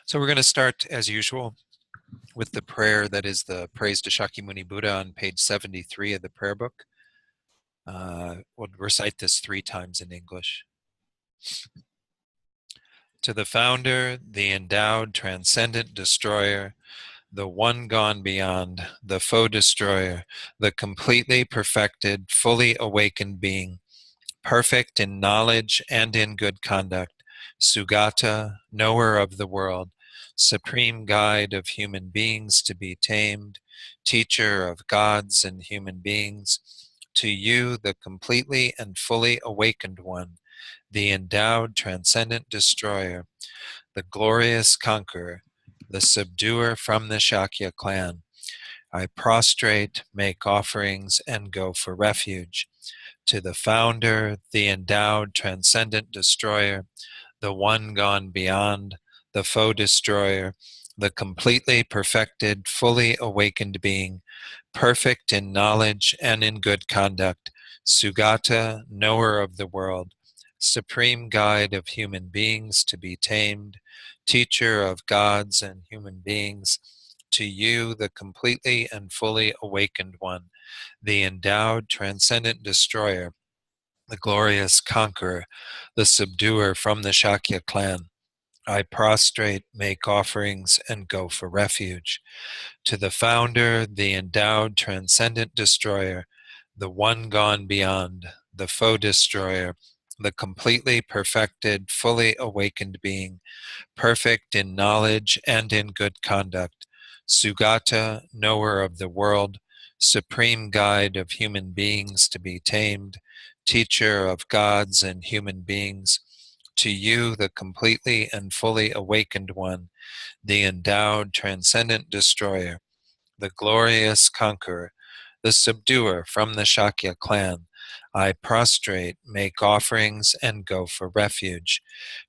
So we're going to start, as usual, with the prayer that is the Praise to Shakyamuni Buddha on page 73 of the prayer book. We'll recite this 3 times in English. To the founder, the endowed, transcendent destroyer, the one gone beyond, the foe destroyer, the completely perfected, fully awakened being, perfect in knowledge and in good conduct, Sugata, knower of the world, supreme guide of human beings to be tamed, teacher of gods and human beings, to you, the completely and fully awakened one, the endowed transcendent destroyer, the glorious conqueror, the subduer from the Shakya clan, I prostrate, make offerings, and go for refuge. To the founder, the endowed, transcendent destroyer, the one gone beyond, the foe destroyer, the completely perfected, fully awakened being, perfect in knowledge and in good conduct, Sugata, knower of the world, supreme guide of human beings to be tamed, teacher of gods and human beings, to you, the completely and fully awakened one, the endowed, transcendent destroyer, the glorious conqueror, the subduer from the Shakya clan, I prostrate, make offerings, and go for refuge. To the founder, the endowed, transcendent destroyer, the one gone beyond, the foe destroyer, the completely perfected, fully awakened being, perfect in knowledge and in good conduct, Sugata, knower of the world, supreme guide of human beings to be tamed, teacher of gods and human beings, to you, the completely and fully awakened one, the endowed, transcendent destroyer, the glorious conqueror, the subduer from the Shakya clan, I prostrate, make offerings, and go for refuge.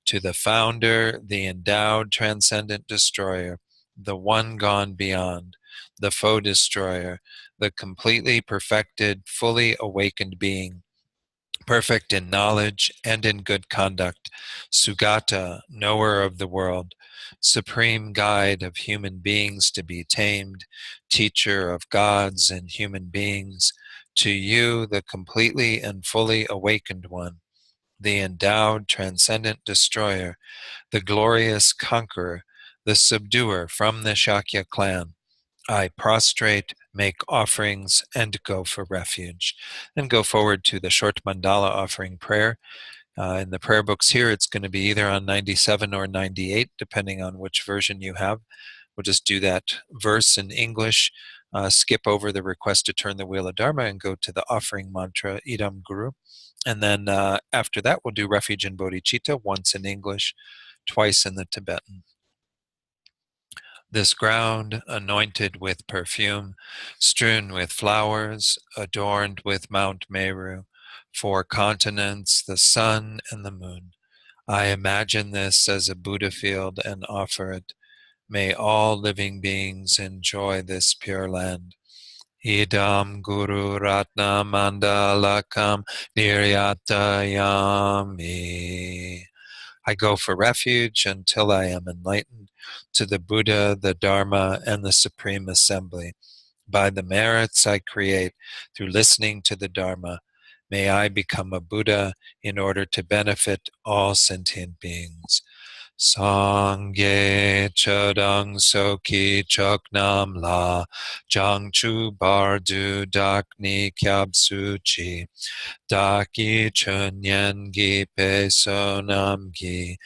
To the founder, the endowed, transcendent destroyer, the one gone beyond, the foe destroyer, the completely perfected, fully awakened being, perfect in knowledge and in good conduct, Sugata, knower of the world, supreme guide of human beings to be tamed, teacher of gods and human beings, to you, the completely and fully awakened one, the endowed, transcendent destroyer, the glorious conqueror, the subduer from the Shakya clan, I prostrate, make offerings, and go for refuge. And go forward to the short mandala offering prayer. In the prayer books here, it's going to be either on 97 or 98, depending on which version you have. We'll just do that verse in English, skip over the request to turn the wheel of Dharma, and go to the offering mantra, Idam Guru. And then after that, we'll do refuge and bodhicitta, once in English, twice in the Tibetan. This ground, anointed with perfume, strewn with flowers, adorned with Mount Meru, 4 continents, the sun and the moon. I imagine this as a Buddha field and offer it. May all living beings enjoy this pure land. Idam Guru Ratna Mandalakam Niryatayami. I go for refuge until I am enlightened to the Buddha, the Dharma, and the Supreme Assembly. By the merits I create through listening to the Dharma, may I become a Buddha in order to benefit all sentient beings. Sangye chodang soki choknam la jangchu bardu dakni kyab suchi daki chunyen gi pe sonam gi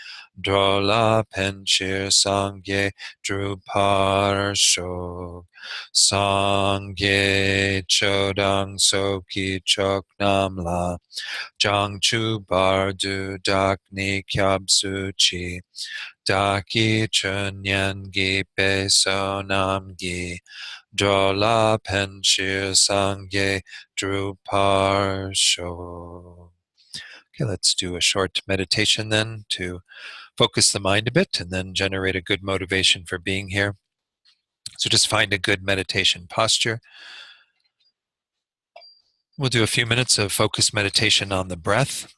drola penchir sangye drupar shok sangye chodang soki choknam la Jangchu bardu dakni kyab suchi daki chunyan gi pe sonam gi drola penchir sangye drupar sho. Okay, let's do a short meditation then to focus the mind a bit and then generate a good motivation for being here. So just find a good meditation posture. We'll do a few minutes of focused meditation on the breath.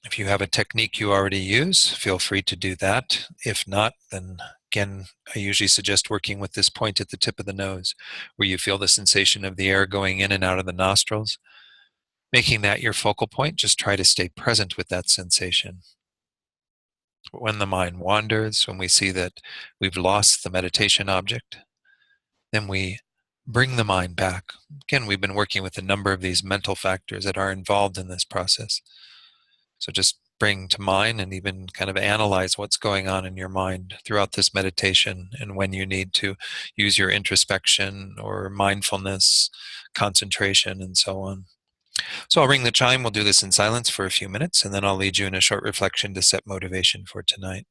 If you have a technique you already use, feel free to do that. If not, then again, I usually suggest working with this point at the tip of the nose, where you feel the sensation of the air going in and out of the nostrils. Making that your focal point, just try to stay present with that sensation. When the mind wanders, when we see that we've lost the meditation object, then we bring the mind back. Again, we've been working with a number of these mental factors that are involved in this process. So just bring to mind and even kind of analyze what's going on in your mind throughout this meditation, and when you need to use your introspection or mindfulness, concentration, and so on. So I'll ring the chime. We'll do this in silence for a few minutes, and then I'll lead you in a short reflection to set motivation for tonight.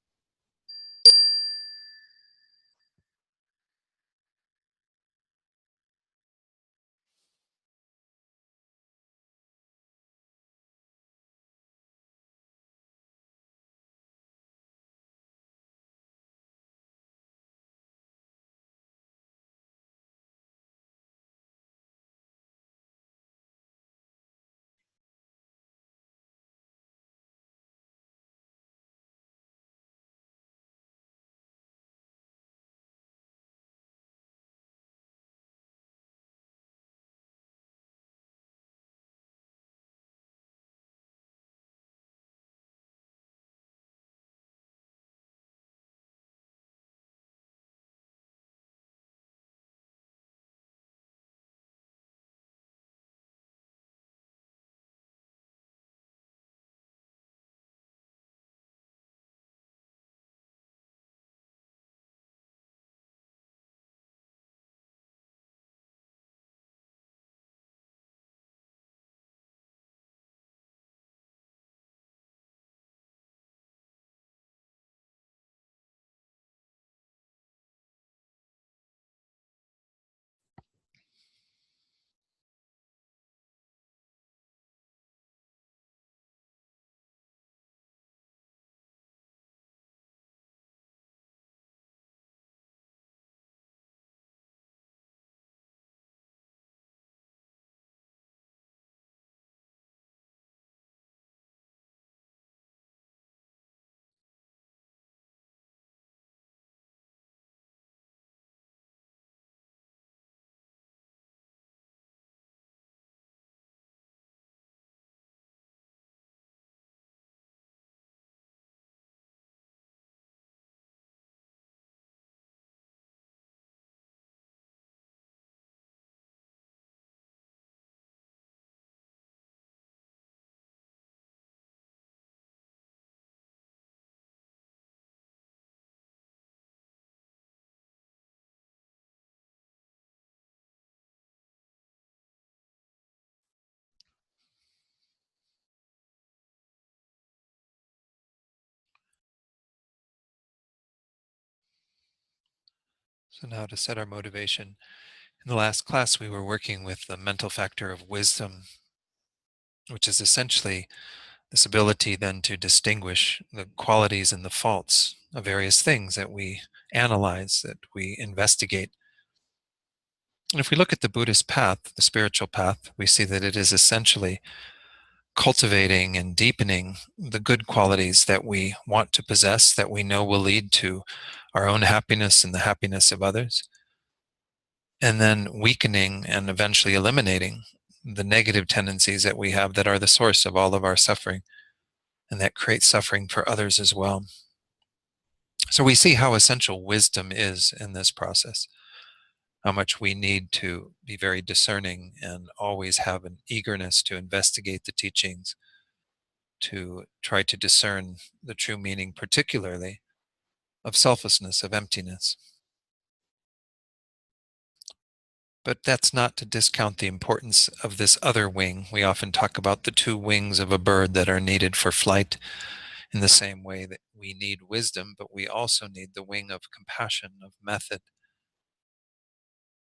So now to set our motivation. In the last class, we were working with the mental factor of wisdom, which is essentially this ability then to distinguish the qualities and the faults of various things that we analyze, that we investigate. And if we look at the Buddhist path, the spiritual path, we see that it is essentially cultivating and deepening the good qualities that we want to possess, that we know will lead to our own happiness and the happiness of others, and then weakening and eventually eliminating the negative tendencies that we have that are the source of all of our suffering and that create suffering for others as well. So we see how essential wisdom is in this process, how much we need to be very discerning and always have an eagerness to investigate the teachings, to try to discern the true meaning, particularly of selflessness, of emptiness. But that's not to discount the importance of this other wing. We often talk about the two wings of a bird that are needed for flight, in the same way that we need wisdom, but we also need the wing of compassion, of method.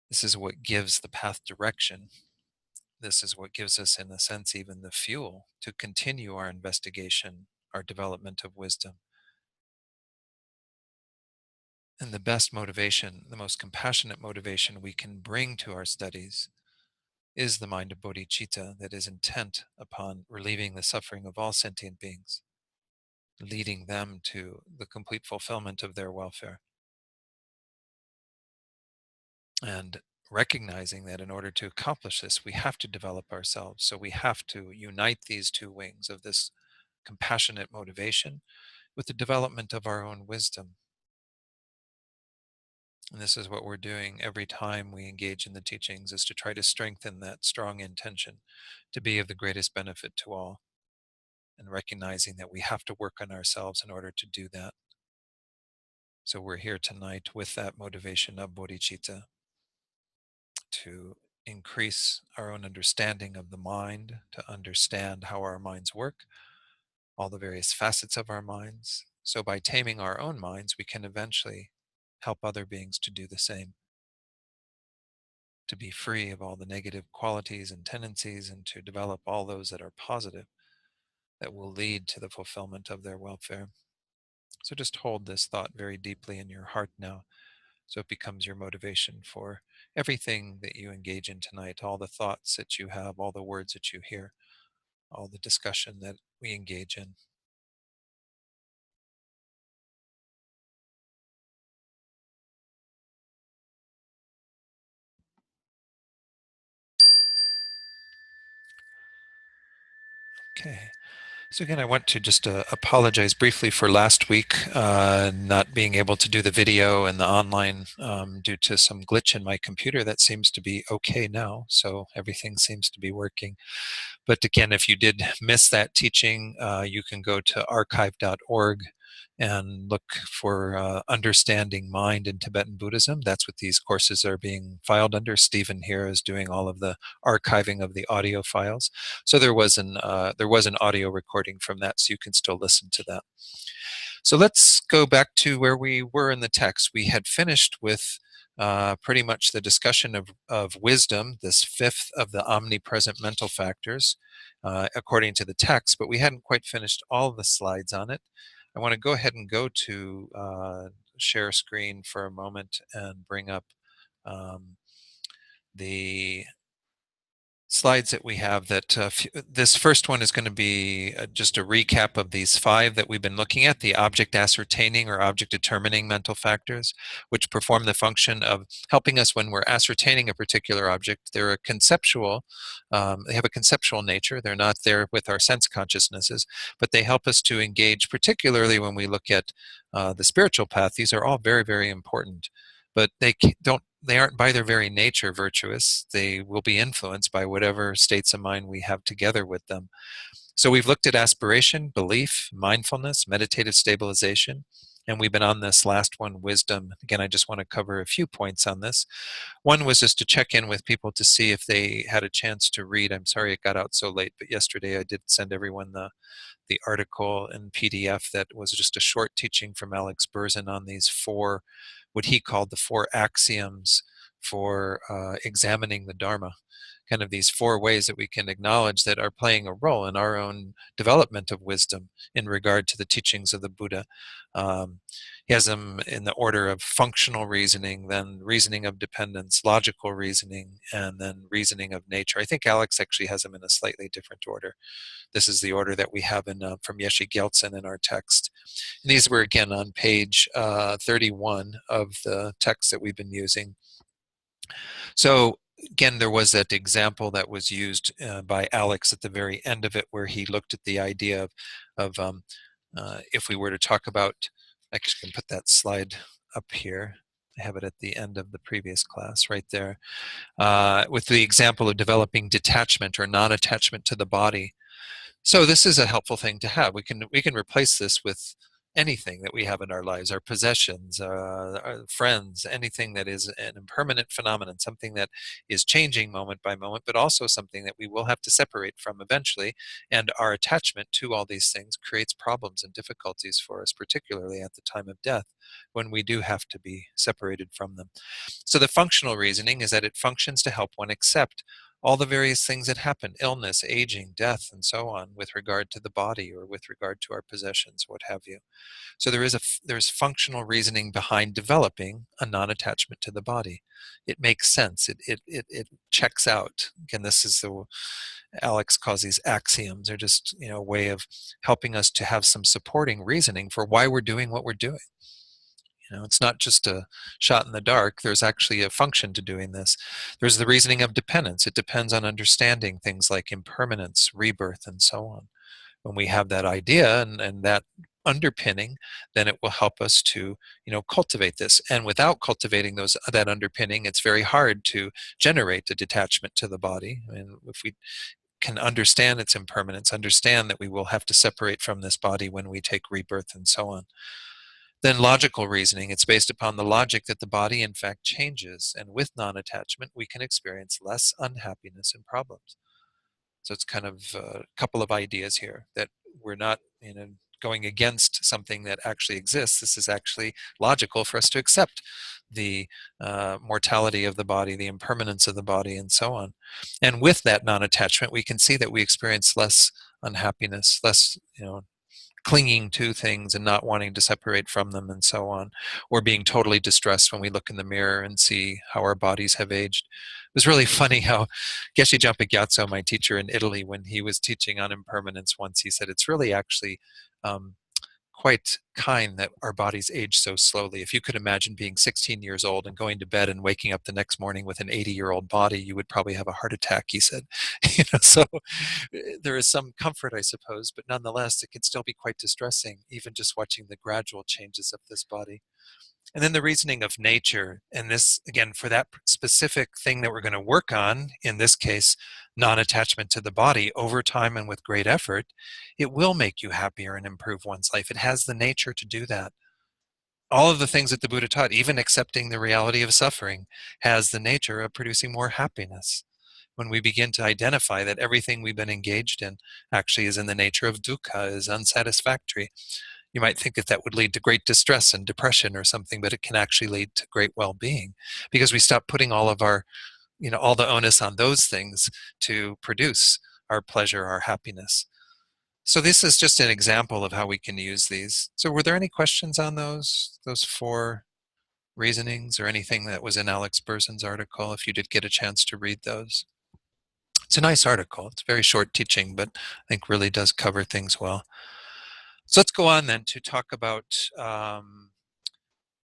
This is what gives the path direction. This is what gives us, in a sense, even the fuel to continue our investigation, our development of wisdom. And the best motivation, the most compassionate motivation we can bring to our studies is the mind of bodhicitta that is intent upon relieving the suffering of all sentient beings. leading them to the complete fulfillment of their welfare. And recognizing that in order to accomplish this, we have to develop ourselves. So we have to unite these two wings of this compassionate motivation with the development of our own wisdom. And this is what we're doing every time we engage in the teachings, is to try to strengthen that strong intention to be of the greatest benefit to all, and recognizing that we have to work on ourselves in order to do that. So we're here tonight with that motivation of bodhicitta to increase our own understanding of the mind, to understand how our minds work, all the various facets of our minds. So by taming our own minds, we can eventually help other beings to do the same, to be free of all the negative qualities and tendencies, and to develop all those that are positive, that will lead to the fulfillment of their welfare. So just hold this thought very deeply in your heart now, so it becomes your motivation for everything that you engage in tonight, all the thoughts that you have, all the words that you hear, all the discussion that we engage in. Okay. So again, I want to just apologize briefly for last week, not being able to do the video and the online due to some glitch in my computer. That seems to be okay now, so everything seems to be working. But again, if you did miss that teaching, you can go to archive.org and look for Understanding Mind in Tibetan Buddhism. That's what these courses are being filed under. Stephen here is doing all of the archiving of the audio files. So there was an audio recording from that, so you can still listen to that. So let's go back to where we were in the text. We had finished with pretty much the discussion of wisdom, this fifth of the omnipresent mental factors, according to the text, but we hadn't quite finished all of the slides on it. I want to go ahead and go to share screen for a moment and bring up um, the slides that we have. That this first one is going to be just a recap of these five that we've been looking at: the object ascertaining or object determining mental factors, which perform the function of helping us when we're ascertaining a particular object. They're a conceptual, they have a conceptual nature. They're not there with our sense consciousnesses, but they help us to engage, particularly when we look at the spiritual path. These are all very, very important, but they aren't by their very nature virtuous. They will be influenced by whatever states of mind we have together with them. So we've looked at aspiration, belief, mindfulness, meditative stabilization, and we've been on this last one, wisdom. Again, I just want to cover a few points on this. One was just to check in with people to see if they had a chance to read. I'm sorry it got out so late, but yesterday I did send everyone the article in PDF that was just a short teaching from Alex Berzin on these four, what he called the four axioms for examining the Dharma. Kind of these four ways that we can acknowledge that are playing a role in our own development of wisdom in regard to the teachings of the Buddha. He has them in the order of functional reasoning, then reasoning of dependence, logical reasoning, and then reasoning of nature. I think Alex actually has them in a slightly different order. This is the order that we have in from Yeshe Gyaltsen in our text. And these were again on page 31 of the text that we've been using. So again, there was that example that was used by Alex at the very end of it, where he looked at the idea of if we were to talk about, I can put that slide up here. I have it at the end of the previous class right there, with the example of developing detachment or non-attachment to the body. So this is a helpful thing to have. We can replace this with anything that we have in our lives, our possessions, our friends, anything that is an impermanent phenomenon, something that is changing moment by moment, but also something that we will have to separate from eventually. And our attachment to all these things creates problems and difficulties for us, particularly at the time of death, when we do have to be separated from them. So the functional reasoning is that it functions to help one accept all the various things that happen, illness, aging, death, and so on, with regard to the body or with regard to our possessions, what have you. So there's functional reasoning behind developing a non-attachment to the body. It makes sense. It checks out. Again, this is the Alex calls these axioms. They're just a way of helping us to have some supporting reasoning for why we're doing what we're doing. It's not just a shot in the dark. There's actually a function to doing this. There's the reasoning of dependence. It depends on understanding things like impermanence, rebirth, and so on. When we have that idea and that underpinning, then it will help us to cultivate this. And without cultivating that underpinning, it's very hard to generate a detachment to the body. I mean, if we can understand its impermanence, understand that we will have to separate from this body when we take rebirth and so on. Then logical reasoning, it's based upon the logic that the body in fact changes, and with non-attachment we can experience less unhappiness and problems. So it's kind of a couple of ideas here that we're not going against something that actually exists. This is actually logical for us to accept the mortality of the body, the impermanence of the body, and so on. And with that non-attachment, we can see that we experience less unhappiness, less clinging to things and not wanting to separate from them and so on, or being totally distressed when we look in the mirror and see how our bodies have aged. It was really funny how Geshe Jampa Gyatso, my teacher in Italy, when he was teaching on impermanence once, he said it's really actually quite kind that our bodies age so slowly. If you could imagine being 16 years old and going to bed and waking up the next morning with an 80-year-old body, you would probably have a heart attack, he said. So there is some comfort, I suppose, but nonetheless, it can still be quite distressing, even just watching the gradual changes of this body. And then the reasoning of nature, and this, again, for that specific thing that we're going to work on, in this case, non-attachment to the body, over time and with great effort, it will make you happier and improve one's life. It has the nature to do that. All of the things that the Buddha taught, even accepting the reality of suffering, has the nature of producing more happiness. When we begin to identify that everything we've been engaged in actually is in the nature of dukkha, is unsatisfactory, you might think that that would lead to great distress and depression or something, but it can actually lead to great well-being because we stop putting all of our, all the onus on those things to produce our pleasure, our happiness. So this is just an example of how we can use these. So were there any questions on those four reasonings or anything that was in Alex Berzin's article, if you did get a chance to read those? It's a nice article. It's very short teaching, but I think really does cover things well. So let's go on then to talk about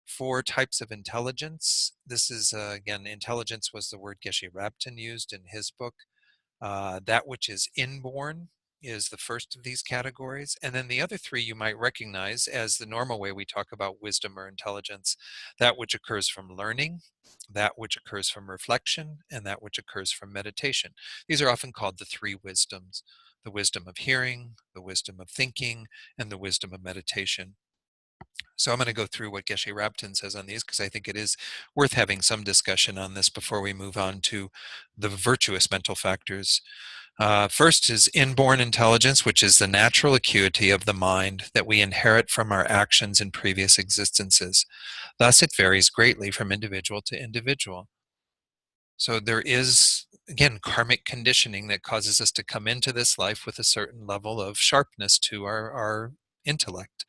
four types of intelligence. This is, again, intelligence was the word Geshe Rabten used in his book. That which is inborn is the first of these categories. And then the other three you might recognize as the normal way we talk about wisdom or intelligence: that which occurs from learning, that which occurs from reflection, and that which occurs from meditation. These are often called the three wisdoms: the wisdom of hearing, the wisdom of thinking, and the wisdom of meditation. So I'm going to go through what Geshe Rabten says on these because I think it is worth having some discussion on this before we move on to the virtuous mental factors. First is inborn intelligence, which is the natural acuity of the mind that we inherit from our actions in previous existences. Thus, it varies greatly from individual to individual. So there is, again, karmic conditioning that causes us to come into this life with a certain level of sharpness to our intellect.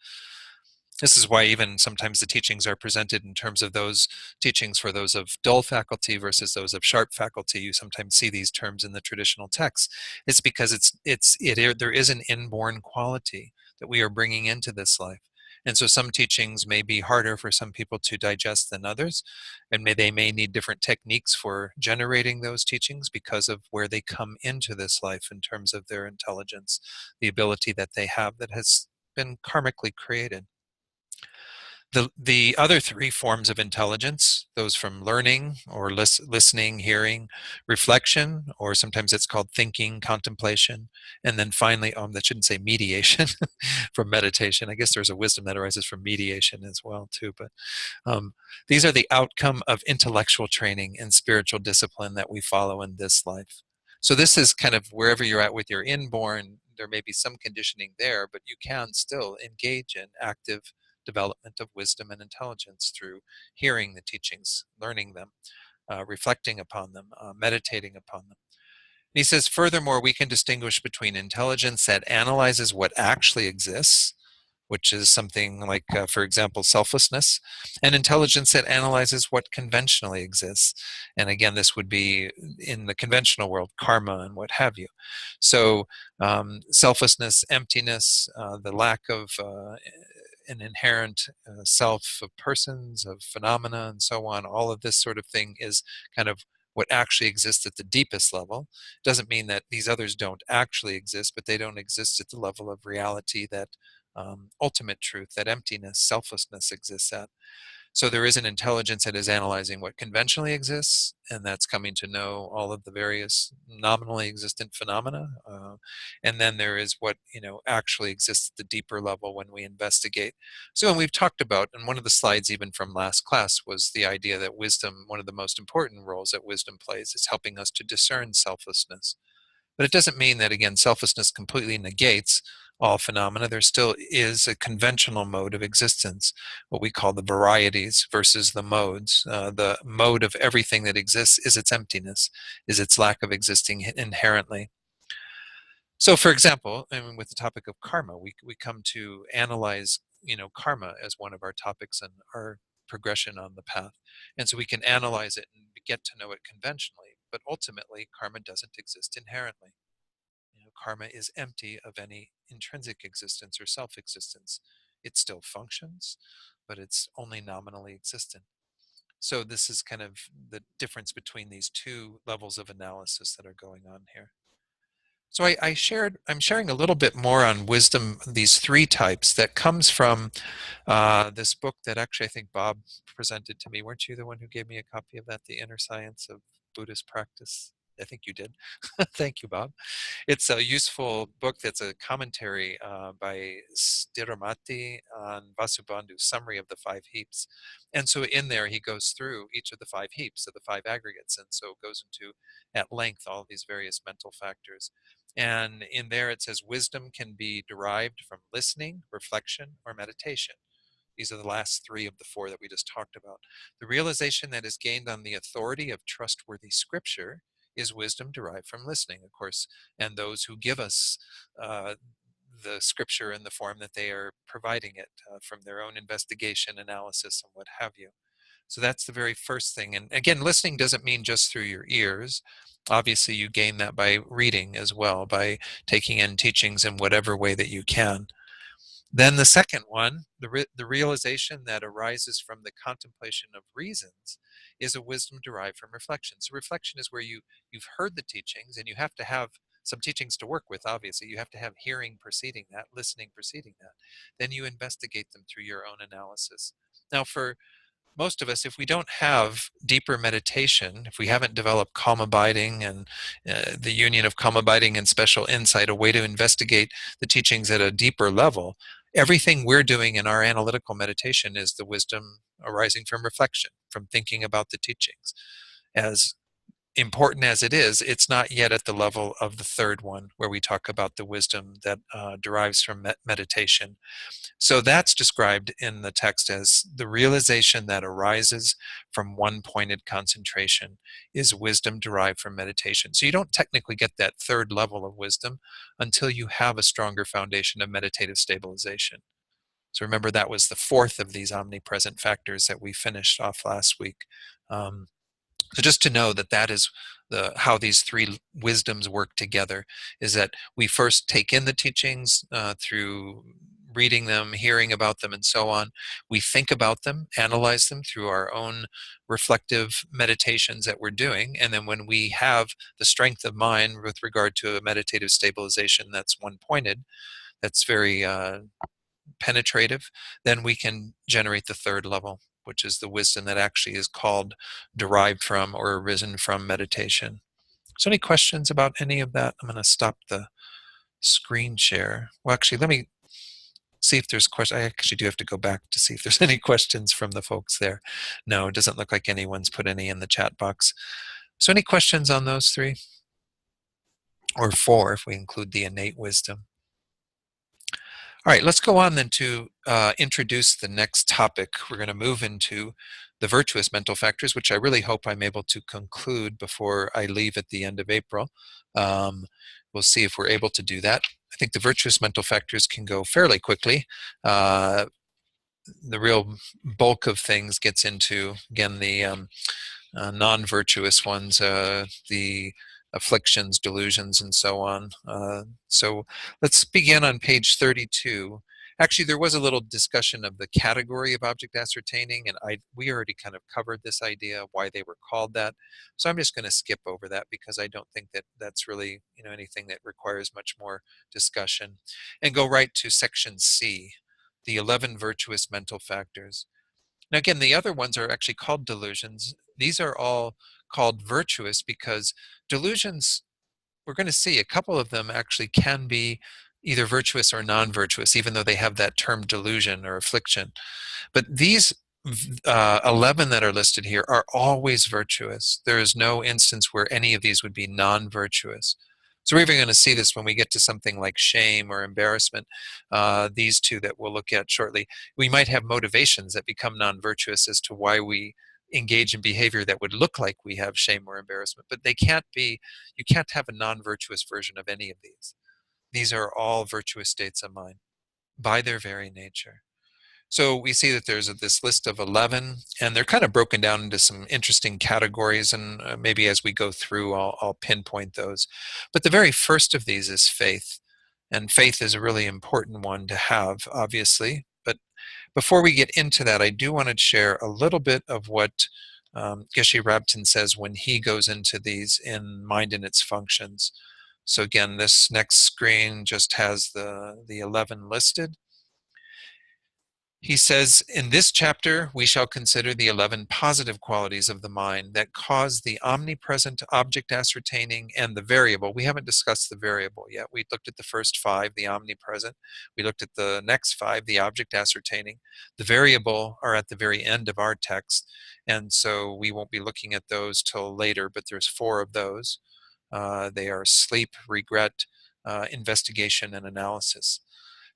This is why even sometimes the teachings are presented in terms of those teachings for those of dull faculty versus those of sharp faculty. You sometimes see these terms in the traditional texts. It's because there is an inborn quality that we are bringing into this life. And so some teachings may be harder for some people to digest than others, and they may need different techniques for generating those teachings because of where they come into this life in terms of their intelligence, the ability that they have that has been karmically created. The other three forms of intelligence, those from learning or listening, hearing, reflection, or sometimes it's called thinking, contemplation, and then finally, that shouldn't say mediation, from meditation. I guess there's a wisdom that arises from mediation as well too, but these are the outcome of intellectual training and spiritual discipline that we follow in this life. So this is kind of wherever you're at with your inborn, there may be some conditioning there, but you can still engage in active development of wisdom and intelligence through hearing the teachings, learning them, reflecting upon them, meditating upon them. He says, furthermore, we can distinguish between intelligence that analyzes what actually exists, which is something like, for example, selflessness, and intelligence that analyzes what conventionally exists. And again, this would be in the conventional world, karma and what have you. So, selflessness, emptiness, the lack of an inherent self of persons, of phenomena, and so on, all of this sort of thing is kind of what actually exists at the deepest level. Doesn't mean that these others don't actually exist, but they don't exist at the level of reality that ultimate truth, that emptiness, selflessness exists at. So there is an intelligence that is analyzing what conventionally exists, and that's coming to know all of the various nominally existent phenomena. And then there is what actually exists at the deeper level when we investigate. So, and we've talked about, and one of the slides even from last class was the idea that wisdom, one of the most important roles that wisdom plays, is helping us to discern selflessness. But it doesn't mean that, again, selflessness completely negates all phenomena. There still is a conventional mode of existence, what we call the varieties versus the modes. The mode of everything that exists is its emptiness, is its lack of existing inherently. So, for example, I mean, with the topic of karma, we come to analyze, karma as one of our topics and our progression on the path. And so we can analyze it and get to know it conventionally, but ultimately, karma doesn't exist inherently. Karma is empty of any intrinsic existence or self-existence. It still functions, but it's only nominally existent. So this is kind of the difference between these two levels of analysis that are going on here. So I'm sharing a little bit more on wisdom, these three types that comes from this book that actually I think Bob presented to me. Weren't you the one who gave me a copy of that, The Inner Science of Buddhist Practice? I think you did. Thank you, Bob. It's a useful book that's a commentary by Stiramati on Vasubandhu's summary of the five heaps. And so in there, he goes through each of the five heaps of the five aggregates. And so it goes into, at length, all these various mental factors. And in there, it says wisdom can be derived from listening, reflection, or meditation. These are the last three of the four that we just talked about. The realization that is gained on the authority of trustworthy scripture is wisdom derived from listening, of course, and those who give us the scripture in the form that they are providing it from their own investigation, analysis, and what have you. So that's the very first thing. And again, listening doesn't mean just through your ears. Obviously, you gain that by reading as well, by taking in teachings in whatever way that you can. Then the second one, the realization that arises from the contemplation of reasons, is a wisdom derived from reflection. So reflection is where you've heard the teachings, and you have to have some teachings to work with, obviously. You have to have hearing preceding that, listening preceding that. Then you investigate them through your own analysis. Now, for most of us, if we don't have deeper meditation, if we haven't developed calm abiding and the union of calm abiding and special insight, a way to investigate the teachings at a deeper level, everything we're doing in our analytical meditation is the wisdom arising from reflection, from thinking about the teachings. As important as it is, it's not yet at the level of the third one, where we talk about the wisdom that derives from meditation. So that's described in the text as the realization that arises from one-pointed concentration is wisdom derived from meditation. So you don't technically get that third level of wisdom until you have a stronger foundation of meditative stabilization. So remember, that was the fourth of these omnipresent factors that we finished off last week. So just to know that that is how these three wisdoms work together, is that we first take in the teachings through reading them, hearing about them, and so on. We think about them, analyze them through our own reflective meditations that we're doing. And then when we have the strength of mind with regard to a meditative stabilization that's one-pointed, that's very penetrative, then we can generate the third level, which is the wisdom that actually is called derived from or arisen from meditation. So any questions about any of that? I'm going to stop the screen share. Well, actually, let me see if there's questions. I actually do have to go back to see if there's any questions from the folks there. No, it doesn't look like anyone's put any in the chat box. So any questions on those three? Or four, if we include the innate wisdom. All right, let's go on then to introduce the next topic. We're going to move into the virtuous mental factors, which I really hope I'm able to conclude before I leave at the end of April. We'll see if we're able to do that. I think the virtuous mental factors can go fairly quickly. The real bulk of things gets into, again, the non-virtuous ones, the afflictions, delusions, and so on. So let's begin on page 32. Actually, there was a little discussion of the category of object ascertaining, and we already kind of covered this idea, why they were called that. So I'm just going to skip over that because I don't think that that's really anything that requires much more discussion, and go right to section C, the 11 virtuous mental factors. Now, again, the other ones are actually called delusions. These are all called virtuous because delusions, we're going to see a couple of them actually can be either virtuous or non-virtuous, even though they have that term delusion or affliction. But these 11 that are listed here are always virtuous. There is no instance where any of these would be non-virtuous. So we're even going to see this when we get to something like shame or embarrassment, these two that we'll look at shortly. We might have motivations that become non-virtuous as to why we engage in behavior that would look like we have shame or embarrassment, but they can't be, you can't have a non-virtuous version of any of these. These are all virtuous states of mind by their very nature. So we see that there's this list of 11, and they're kind of broken down into some interesting categories, and maybe as we go through, I'll pinpoint those. But the very first of these is faith, and faith is a really important one to have, obviously. But before we get into that, I do want to share a little bit of what Geshe Rabtin says when he goes into these in Mind and Its Functions. So again, this next screen just has the 11 listed. He says, in this chapter, we shall consider the 11 positive qualities of the mind that cause the omnipresent object ascertaining and the variable. We haven't discussed the variable yet. We looked at the first 5, the omnipresent. We looked at the next 5, the object ascertaining. The variable are at the very end of our text, and so we won't be looking at those till later, but there's 4 of those. They are sleep, regret, investigation, and analysis.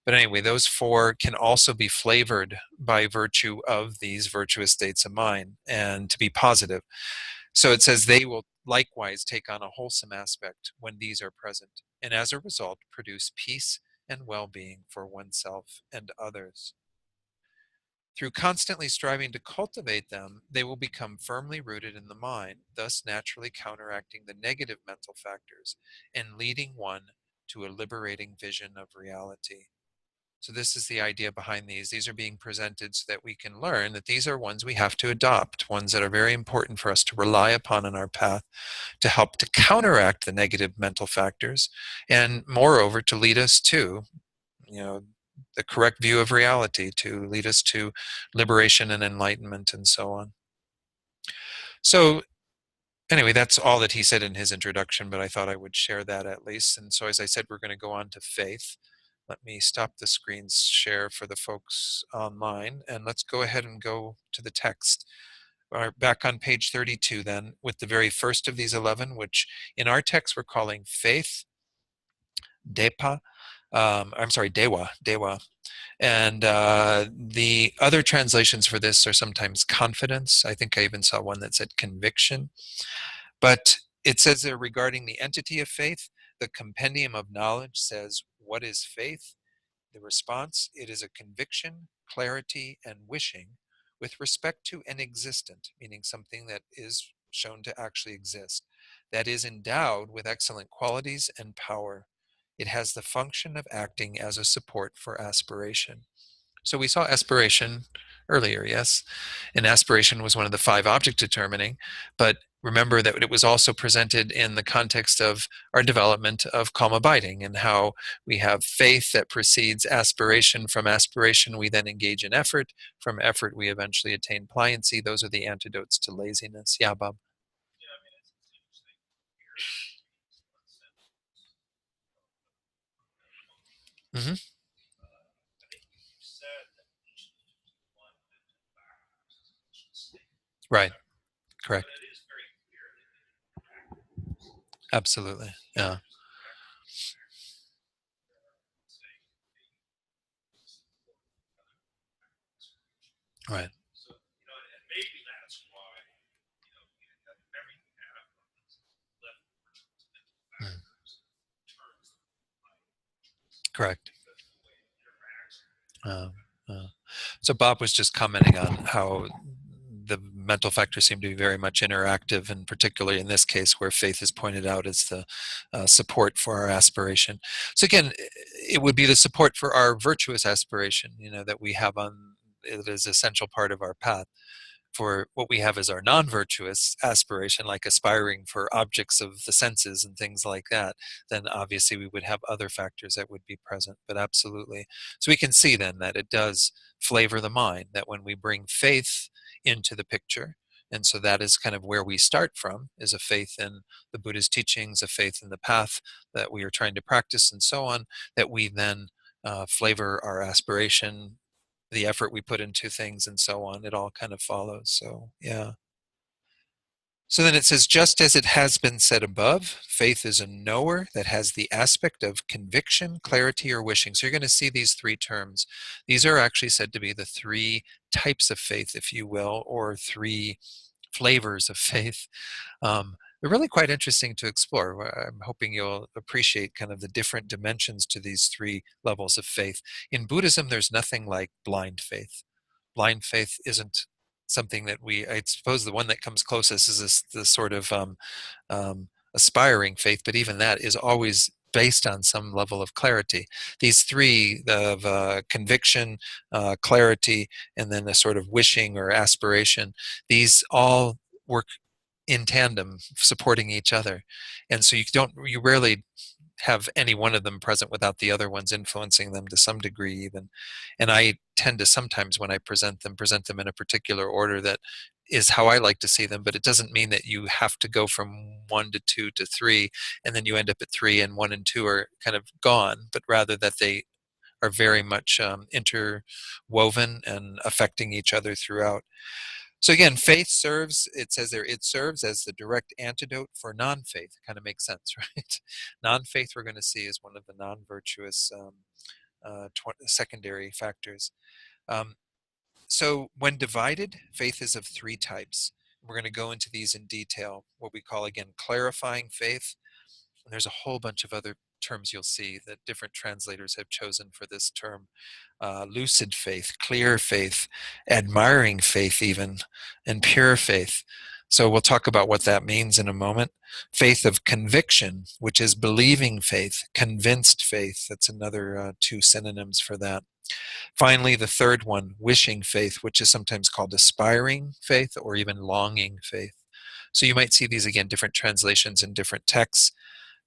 But anyway, those 4 can also be flavored by virtue of these virtuous states of mind and to be positive. So it says they will likewise take on a wholesome aspect when these are present, and as a result produce peace and well-being for oneself and others. Through constantly striving to cultivate them, they will become firmly rooted in the mind, thus naturally counteracting the negative mental factors and leading one to a liberating vision of reality. So this is the idea behind these. These are being presented so that we can learn that these are ones we have to adopt, ones that are very important for us to rely upon in our path to help to counteract the negative mental factors, and moreover to lead us to, the correct view of reality, to lead us to liberation and enlightenment and so on. So anyway, that's all that he said in his introduction, but I thought I would share that at least. And so as I said, we're going to go on to faith. Let me stop the screen share for the folks online, and let's go ahead and go to the text. Back on page 32 then, with the very first of these 11, which in our text we're calling faith, depa, dewa. And the other translations for this are sometimes confidence. I think I even saw one that said conviction. But it says there regarding the entity of faith, the Compendium of Knowledge says, what is faith? The response, it is a conviction, clarity, and wishing with respect to an existent, meaning something that is shown to actually exist, that is endowed with excellent qualities and power. It has the function of acting as a support for aspiration. So we saw aspiration earlier, yes? And aspiration was one of the 5 object determining, but remember that it was also presented in the context of our development of calm abiding, and how we have faith that precedes aspiration. From aspiration, we then engage in effort. From effort, we eventually attain pliancy. Those are the antidotes to laziness. Yeah, Bob? Hmm. Right, correct. Absolutely, yeah. Right. Correct. Uh, uh, so Bob was just commenting on how the mental factors seem to be very much interactive, and particularly in this case where faith is pointed out as the support for our aspiration. So again, it would be the support for our virtuous aspiration, that we have on, it is essential part of our path. For what we have as our non-virtuous aspiration, like aspiring for objects of the senses and things like that, then obviously we would have other factors that would be present. But absolutely. So we can see then that it does flavor the mind, that when we bring faith into the picture, and so that is kind of where we start from, is a faith in the Buddha's teachings, a faith in the path that we are trying to practice, and so on, that we then flavor our aspiration, the effort we put into things, and so on. It all kind of follows. So, yeah. So then it says, just as it has been said above, faith is a knower that has the aspect of conviction, clarity, or wishing. So you're going to see these three terms. These are actually said to be the three types of faith, if you will, or three flavors of faith. They're really quite interesting to explore. I'm hoping you'll appreciate kind of the different dimensions to these three levels of faith. In Buddhism, there's nothing like blind faith. Blind faith isn't something that I suppose the one that comes closest is this sort of um, aspiring faith, but even that is always based on some level of clarity. These three of conviction, clarity, and then a sort of wishing or aspiration, these all work in tandem, supporting each other. And so you rarely have any one of them present without the other ones influencing them to some degree even. And I tend to sometimes, when I present them in a particular order that is how I like to see them, but it doesn't mean that you have to go from 1 to 2 to 3 and then you end up at 3 and 1 and 2 are kind of gone, but rather that they are very much interwoven and affecting each other throughout. So again, faith serves, it says there, it serves as the direct antidote for non-faith. Kind of makes sense, right? Non-faith, we're going to see, is one of the non-virtuous secondary factors. Um, so when divided, faith is of three types. We're going to go into these in detail, what we call, again, clarifying faith. And there's a whole bunch of other terms you'll see that different translators have chosen for this term. Lucid faith, clear faith, admiring faith even, and pure faith. So we'll talk about what that means in a moment. Faith of conviction, which is believing faith, convinced faith. That's another two synonyms for that. Finally, the third one, wishing faith, which is sometimes called aspiring faith or even longing faith. So you might see these, again, different translations in different texts.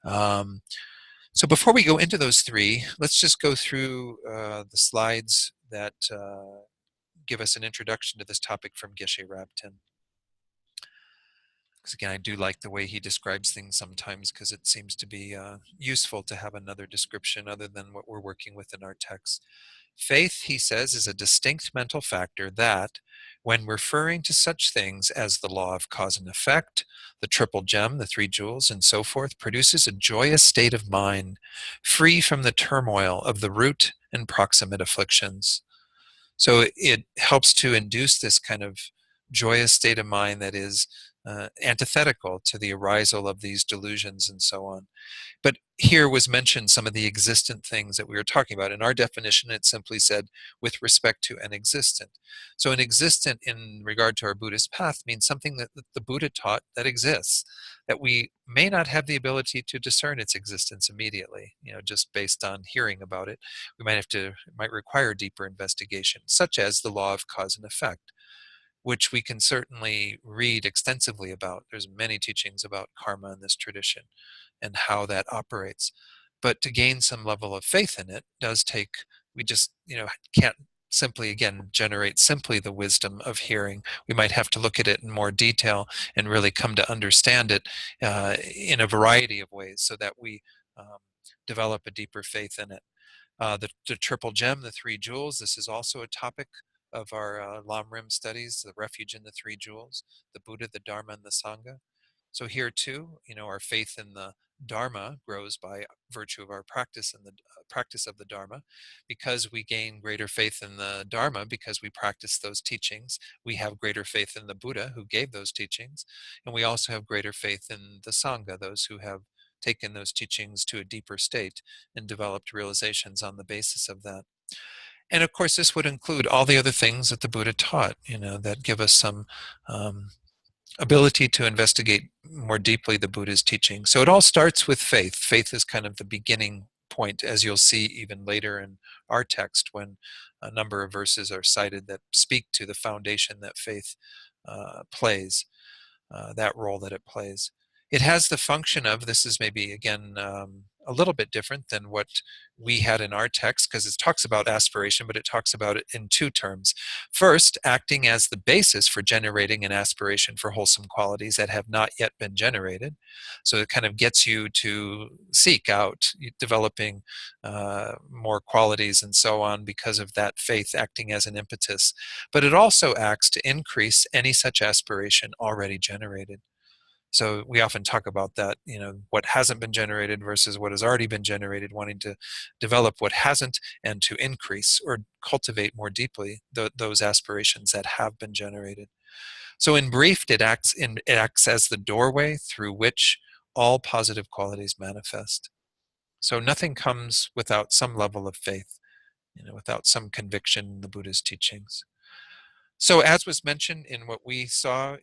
Um, so before we go into those three, let's just go through the slides that give us an introduction to this topic from Geshe Rabten. Because again, I do like the way he describes things sometimes, because it seems to be useful to have another description other than what we're working with in our text. Faith, he says, is a distinct mental factor that, when referring to such things as the law of cause and effect, the triple gem, the three jewels, and so forth, produces a joyous state of mind, free from the turmoil of the root and proximate afflictions. So it helps to induce this kind of joyous state of mind that is antithetical to the arisal of these delusions and so on. But here was mentioned some of the existent things that we were talking about. In our definition, it simply said, with respect to an existent. So an existent in regard to our Buddhist path means something that the Buddha taught that exists, that we may not have the ability to discern its existence immediately, just based on hearing about it. We it might require deeper investigation, such as the law of cause and effect, which we can certainly read extensively about. There's many teachings about karma in this tradition and how that operates. But to gain some level of faith in it does take, we just, can't simply, again, generate simply the wisdom of hearing. We might have to look at it in more detail and really come to understand it in a variety of ways so that we develop a deeper faith in it. The triple gem, the three jewels, this is also a topic of our Lam-Rim studies, the refuge in the three jewels, the Buddha, the Dharma, and the Sangha. So here too, our faith in the Dharma grows by virtue of our practice in the practice of the Dharma. Because we gain greater faith in the Dharma, because we practice those teachings, we have greater faith in the Buddha who gave those teachings. And we also have greater faith in the Sangha, those who have taken those teachings to a deeper state and developed realizations on the basis of that. And of course, this would include all the other things that the Buddha taught, that give us some um, ability to investigate more deeply the Buddha's teaching. So it all starts with faith. Faith is kind of the beginning point, as you'll see even later in our text when a number of verses are cited that speak to the foundation that faith plays, that role that it plays. It has the function of, this is maybe again a little bit different than what we had in our text, because it talks about aspiration, but it talks about it in two terms. First, acting as the basis for generating an aspiration for wholesome qualities that have not yet been generated. So it kind of gets you to seek out developing more qualities and so on because of that faith acting as an impetus. But it also acts to increase any such aspiration already generated. So we often talk about that, what hasn't been generated versus what has already been generated, wanting to develop what hasn't and to increase or cultivate more deeply those aspirations that have been generated. So in brief, it acts as the doorway through which all positive qualities manifest. So nothing comes without some level of faith, without some conviction in the Buddha's teachings. So as was mentioned in what we saw,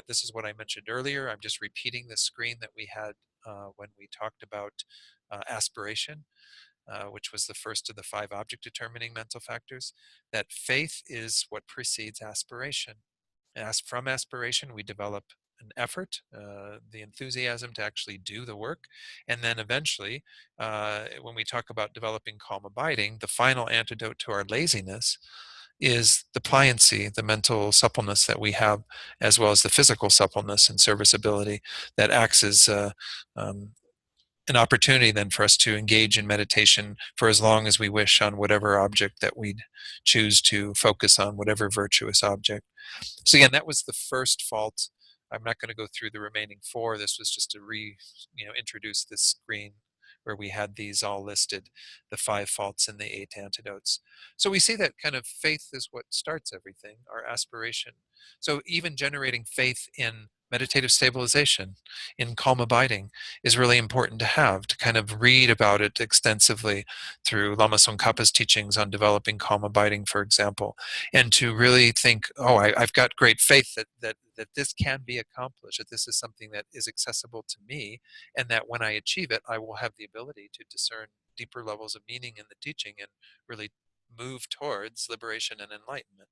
this is what I mentioned earlier. I'm just repeating the screen that we had when we talked about aspiration, which was the first of the 5 object determining mental factors, that faith is what precedes aspiration. As from aspiration, we develop an effort, the enthusiasm to actually do the work. And then eventually, when we talk about developing calm abiding, the final antidote to our laziness is the pliancy, the mental suppleness that we have, as well as the physical suppleness and serviceability that acts as um, an opportunity then for us to engage in meditation for as long as we wish on whatever object that we choose to focus on, whatever virtuous object. So again, that was the first fault. I'm not going to go through the remaining 4. This was just to introduce this screen where we had these all listed, the 5 faults and the 8 antidotes. So we see that kind of faith is what starts everything, our aspiration. So even generating faith in meditative stabilization, in calm abiding, is really important to have, to kind of read about it extensively through Lama Tsongkhapa's teachings on developing calm abiding, for example, and to really think, oh, I've got great faith that this can be accomplished, that this is something that is accessible to me, and that when I achieve it, I will have the ability to discern deeper levels of meaning in the teaching and really move towards liberation and enlightenment.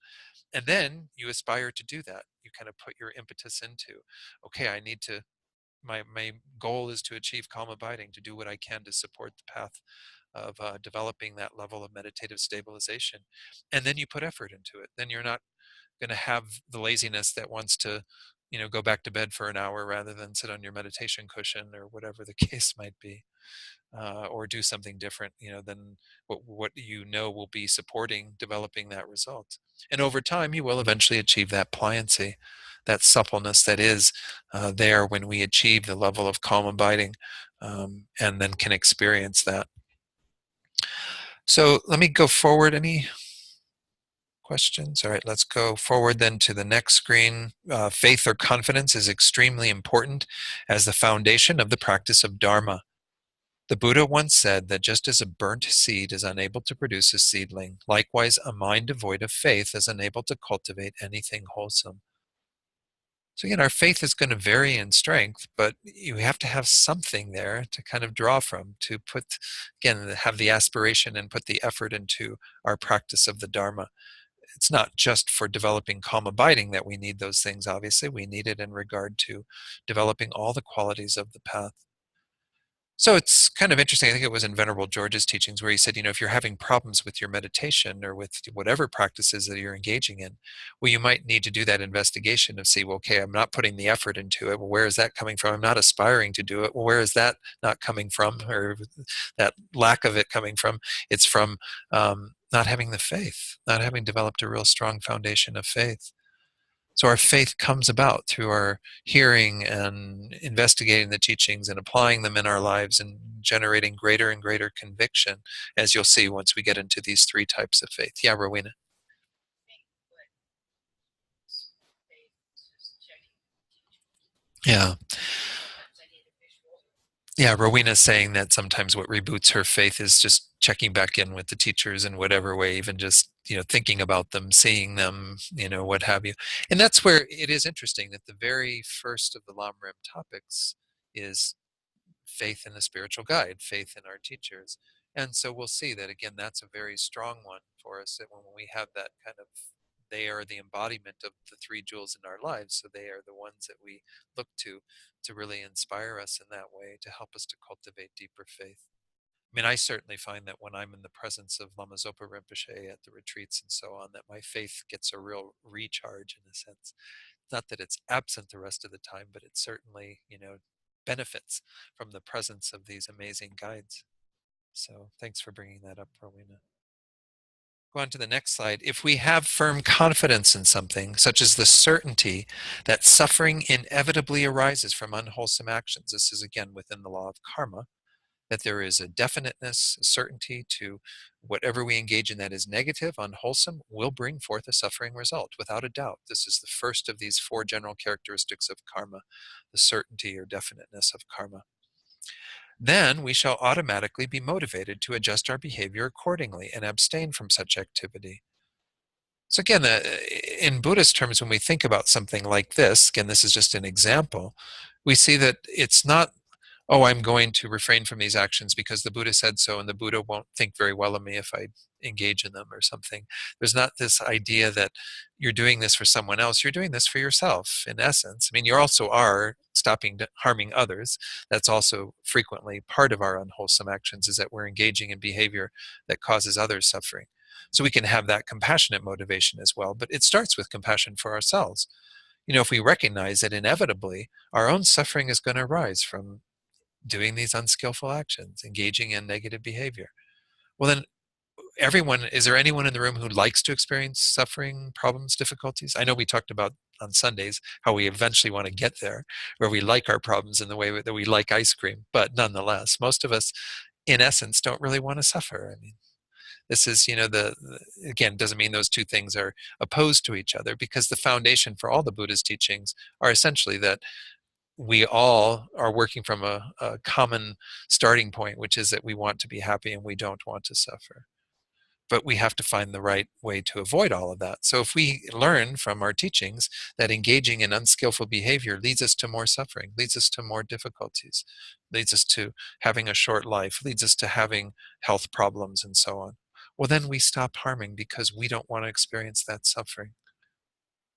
And then you aspire to do that. You kind of put your impetus into, okay, I need to, my goal is to achieve calm abiding, to do what I can to support the path of developing that level of meditative stabilization. And then you put effort into it. Then you're not going to have the laziness that wants to, go back to bed for an hour rather than sit on your meditation cushion or whatever the case might be, or do something different, than what will be supporting developing that result. And over time, you will eventually achieve that pliancy, that suppleness that is there when we achieve the level of calm abiding, and then can experience that. So let me go forward. Any questions? All right, let's go forward then to the next screen. Faith or confidence is extremely important as the foundation of the practice of Dharma. The Buddha once said that just as a burnt seed is unable to produce a seedling, likewise a mind devoid of faith is unable to cultivate anything wholesome. So again, our faith is going to vary in strength, but you have to have something there to kind of draw from, to put, again, have the aspiration and put the effort into our practice of the Dharma. It's not just for developing calm abiding that we need those things, obviously. We need it in regard to developing all the qualities of the path. So it's kind of interesting. I think it was in Venerable George's teachings where he said, if you're having problems with your meditation or with whatever practices that you're engaging in, well, you might need to do that investigation of see, well, okay, I'm not putting the effort into it. Well, where is that coming from? I'm not aspiring to do it. Well, where is that not coming from, or that lack of it coming from? It's from not having the faith, not having developed a real strong foundation of faith. So our faith comes about through our hearing and investigating the teachings and applying them in our lives and generating greater and greater conviction, as you'll see once we get into these 3 types of faith. Yeah, Rowena. Yeah. Yeah, Rowena's saying that sometimes what reboots her faith is just checking back in with the teachers in whatever way, even just, thinking about them, seeing them, what have you. And that's where it is interesting that the very first of the Lam-Rim topics is faith in the spiritual guide, faith in our teachers. And so we'll see that again, that's a very strong one for us. That when we have that kind of, they are the embodiment of the three jewels in our lives. So they are the ones that we look to really inspire us in that way, to help us to cultivate deeper faith. I mean, I certainly find that when I'm in the presence of Lama Zopa Rinpoche at the retreats and so on, that my faith gets a real recharge in a sense. Not that it's absent the rest of the time, but it certainly, benefits from the presence of these amazing guides. So thanks for bringing that up, Rowena. Go on to the next slide. If we have firm confidence in something, such as the certainty that suffering inevitably arises from unwholesome actions, this is again within the law of karma, that there is a definiteness, a certainty to whatever we engage in that is negative, unwholesome, will bring forth a suffering result, without a doubt. This is the first of these four general characteristics of karma, the certainty or definiteness of karma. Then we shall automatically be motivated to adjust our behavior accordingly and abstain from such activity. So again, in Buddhist terms, when we think about something like this, again, this is just an example, we see that it's not, oh, I'm going to refrain from these actions because the Buddha said so, and the Buddha won't think very well of me if I engage in them or something. There's not this idea that you're doing this for someone else. You're doing this for yourself, in essence. I mean, you also are stopping harming others. That's also frequently part of our unwholesome actions, is that we're engaging in behavior that causes others suffering. So we can have that compassionate motivation as well, but it starts with compassion for ourselves. If we recognize that inevitably our own suffering is going to arise from doing these unskillful actions, engaging in negative behavior. Well, then is there anyone in the room who likes to experience suffering, problems, difficulties? I know we talked about on Sundays how we eventually want to get there, where we like our problems in the way that we like ice cream. But nonetheless, most of us, in essence, don't really want to suffer. I mean, this is, again, doesn't mean those two things are opposed to each other, because the foundation for all the Buddha's teachings are essentially that we all are working from a common starting point, which is that we want to be happy and we don't want to suffer. But we have to find the right way to avoid all of that. So if we learn from our teachings that engaging in unskillful behavior leads us to more suffering, leads us to more difficulties, leads us to having a short life, leads us to having health problems and so on, well, then we stop harming because we don't want to experience that suffering.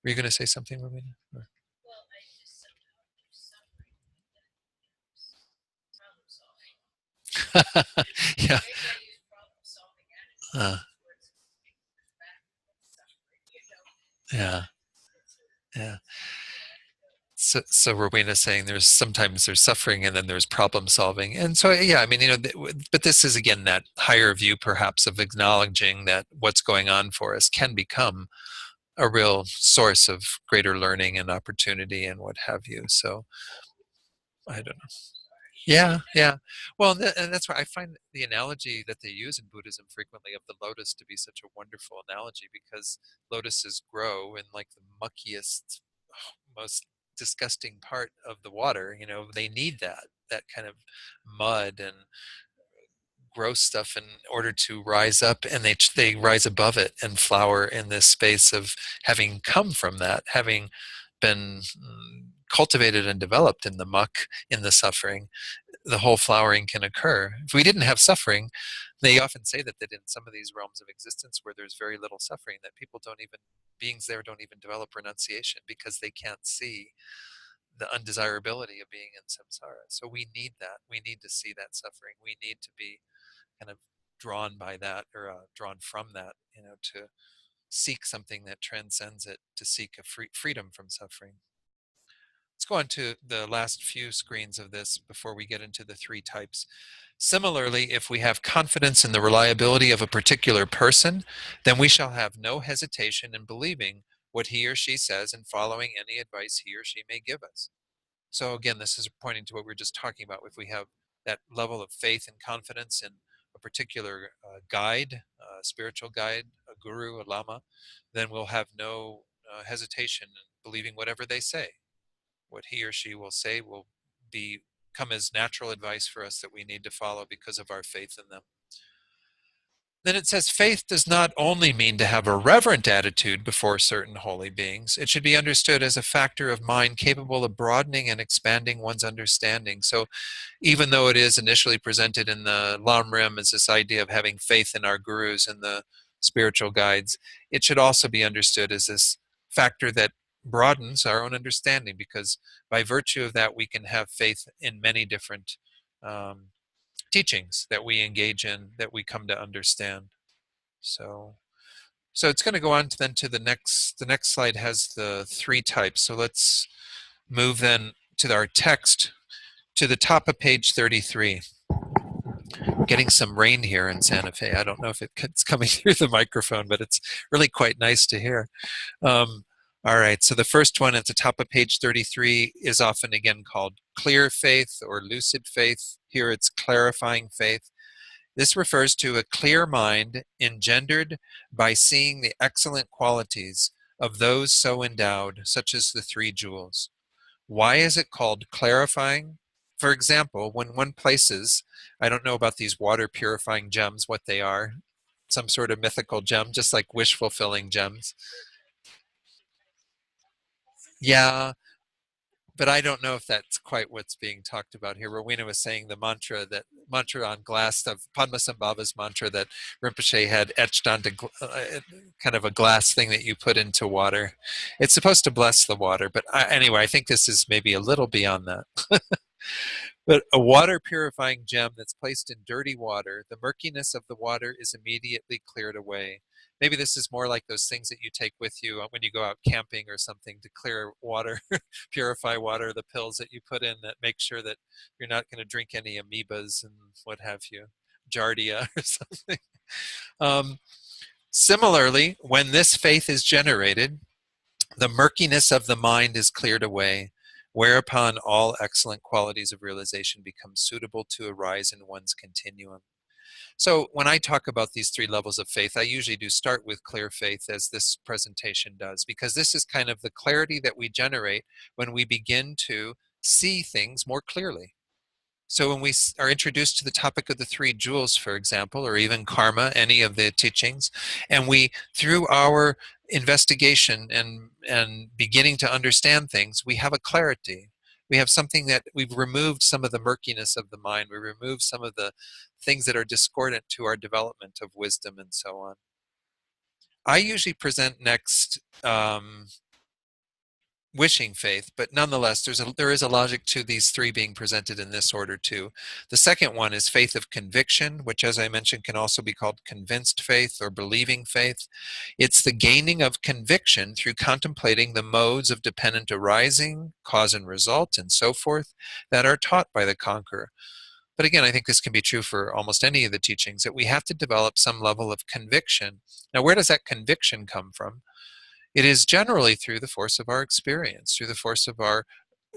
Were you going to say something, Romina? Yeah. Uh, yeah. Yeah. So Rowena's saying there's suffering and then there's problem solving. And so, yeah, I mean, but this is again that higher view perhaps of acknowledging that what's going on for us can become a real source of greater learning and opportunity and what have you. So I don't know. Yeah, yeah. Well, and that's why I find the analogy that they use in Buddhism frequently of the lotus to be such a wonderful analogy, because lotuses grow in like the muckiest, most disgusting part of the water. They need that kind of mud and gross stuff in order to rise up, and they rise above it and flower in this space of having come from that, having been cultivated and developed in the muck, in the suffering. The whole flowering can occur. If we didn't have suffering, they often say that in some of these realms of existence where there's very little suffering, that beings there don't even develop renunciation, because they can't see the undesirability of being in samsara. So we need that. We need to see that suffering. We need to be kind of drawn by that, or drawn from that, to seek something that transcends it, to seek a freedom from suffering. Let's go on to the last few screens of this before we get into the three types. Similarly, if we have confidence in the reliability of a particular person, then we shall have no hesitation in believing what he or she says and following any advice he or she may give us. So again, this is pointing to what we were just talking about. If we have that level of faith and confidence in a particular guide, a spiritual guide, a guru, a lama, then we'll have no hesitation in believing whatever they say. What he or she will say will be come as natural advice for us that we need to follow because of our faith in them. Then it says faith does not only mean to have a reverent attitude before certain holy beings. It should be understood as a factor of mind capable of broadening and expanding one's understanding. So even though it is initially presented in the Lam Rim as this idea of having faith in our gurus and the spiritual guides, it should also be understood as this factor that broadens our own understanding, because by virtue of that we can have faith in many different um, teachings that we engage in, that we come to understand. So it's going to go on to then to the next slide has the three types. So let's move then to our text to the top of page 33. Getting some rain here in Santa Fe. I don't know if it's coming through the microphone, but it's really quite nice to hear. All right, so the first one at the top of page 33 is often again called clear faith or lucid faith. Here it's clarifying faith. This refers to a clear mind engendered by seeing the excellent qualities of those so endowed, such as the three jewels. Why is it called clarifying? For example, when one places, I don't know about these water purifying gems, what they are, some sort of mythical gem, just like wish fulfilling gems. Yeah, but I don't know if that's quite what's being talked about here. Rowena was saying the mantra on glass of Padmasambhava's mantra that Rinpoche had etched onto kind of a glass thing that you put into water. It's supposed to bless the water, but anyway, I think this is maybe a little beyond that. But a water purifying gem that's placed in dirty water, the murkiness of the water is immediately cleared away. Maybe this is more like those things that you take with you when you go out camping or something to clear water, purify water, the pills that you put in that make sure that you're not going to drink any amoebas and what have you, giardia or something. Um, Similarly, when this faith is generated, the murkiness of the mind is cleared away, whereupon all excellent qualities of realization become suitable to arise in one's continuum. So when I talk about these three levels of faith, I usually do start with clear faith, as this presentation does, because this is kind of the clarity that we generate when we begin to see things more clearly. So when we are introduced to the topic of the three jewels, for example, or even karma, any of the teachings, and we, through our investigation and beginning to understand things, we have a clarity. We have something that we've removed some of the murkiness of the mind. We remove some of the things that are discordant to our development of wisdom and so on. I usually present next wishing faith, but nonetheless, there is a logic to these three being presented in this order too. The second one is faith of conviction, which, as I mentioned, can also be called convinced faith or believing faith. It's the gaining of conviction through contemplating the modes of dependent arising, cause and result, and so forth, that are taught by the conqueror. But again, I think this can be true for almost any of the teachings, that we have to develop some level of conviction. Now, where does that conviction come from? It is generally through the force of our experience, through the force of our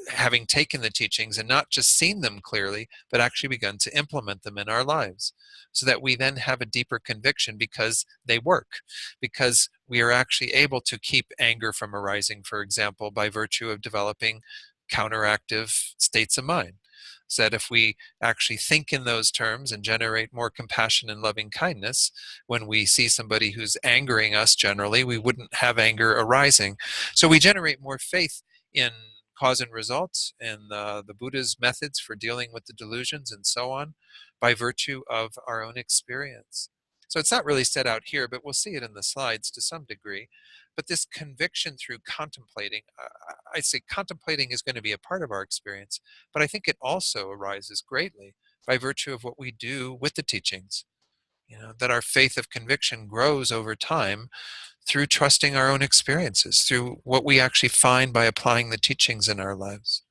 having taken the teachings and not just seen them clearly, but actually begun to implement them in our lives, so that we then have a deeper conviction because they work, because we are actually able to keep anger from arising, for example, by virtue of developing counteractive states of mind. So that if we actually think in those terms and generate more compassion and loving kindness, when we see somebody who's angering us, generally, we wouldn't have anger arising. So we generate more faith in cause and results and the Buddha's methods for dealing with the delusions and so on by virtue of our own experience. So it's not really set out here, but we'll see it in the slides to some degree. But this conviction through contemplating, I say contemplating is going to be a part of our experience, but I think it also arises greatly by virtue of what we do with the teachings. You know, that our faith of conviction grows over time through trusting our own experiences, through what we actually find by applying the teachings in our lives.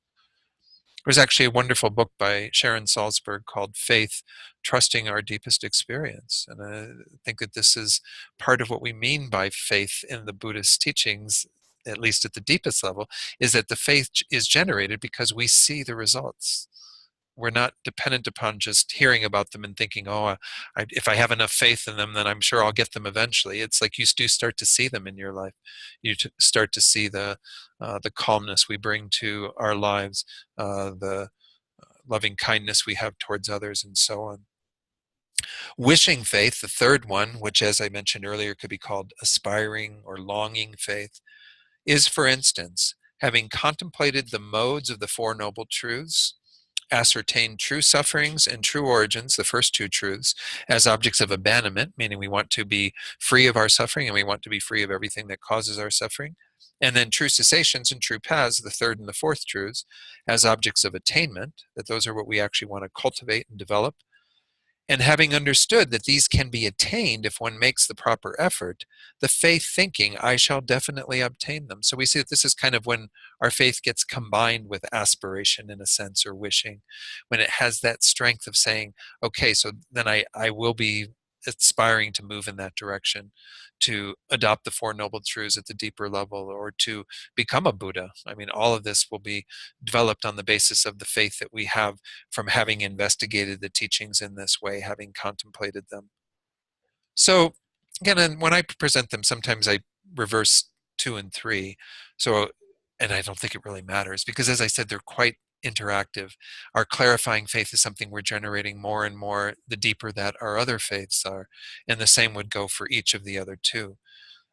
There's actually a wonderful book by Sharon Salzberg called Faith, Trusting Our Deepest Experience. And I think that this is part of what we mean by faith in the Buddhist teachings, at least at the deepest level, is that the faith is generated because we see the results. We're not dependent upon just hearing about them and thinking, oh, if I have enough faith in them, then I'm sure I'll get them eventually. It's like you do start to see them in your life. You start to see the calmness we bring to our lives, the loving kindness we have towards others, and so on. Wishing faith, the third one, which as I mentioned earlier could be called aspiring or longing faith, is, for instance, having contemplated the modes of the Four Noble Truths, ascertained true sufferings and true origins, the first two truths, as objects of abandonment, meaning we want to be free of our suffering and we want to be free of everything that causes our suffering. And then true cessations and true paths, the third and the fourth truths, as objects of attainment, that those are what we actually want to cultivate and develop. And having understood that these can be attained if one makes the proper effort, the faith thinking, I shall definitely obtain them. So we see that this is kind of when our faith gets combined with aspiration in a sense, or wishing, when it has that strength of saying, okay, so then I will be aspiring to move in that direction, to adopt the Four Noble Truths at the deeper level, or to become a Buddha. I mean, all of this will be developed on the basis of the faith that we have from having investigated the teachings in this way, having contemplated them. So again, and when I present them, sometimes I reverse two and three. So, and I don't think it really matters because, as I said, they're quite interactive. Our clarifying faith is something we're generating more and more the deeper that our other faiths are. And the same would go for each of the other two.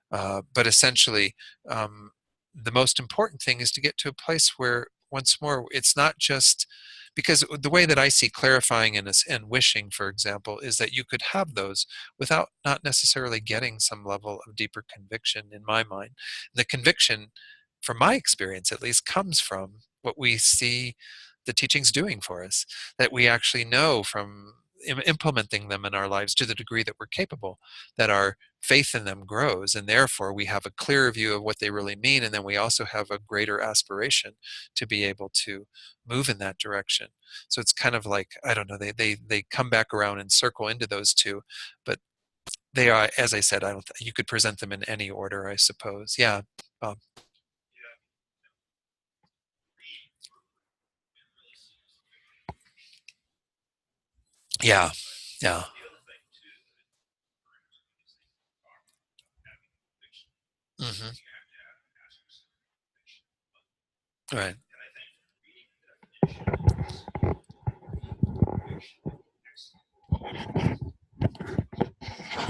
But essentially, the most important thing is to get to a place where, once more, it's not just because the way that I see clarifying and wishing, for example, is that you could have those without not necessarily getting some level of deeper conviction in my mind. The conviction, from my experience at least, comes from what we see the teachings doing for us, that we actually know from implementing them in our lives to the degree that we're capable, that our faith in them grows, and therefore we have a clearer view of what they really mean, and then we also have a greater aspiration to be able to move in that direction. So it's kind of like, I don't know, they come back around and circle into those two, but they are, as I said, I don't you could present them in any order, I suppose. Yeah. um, yeah, yeah. Hmm. Right.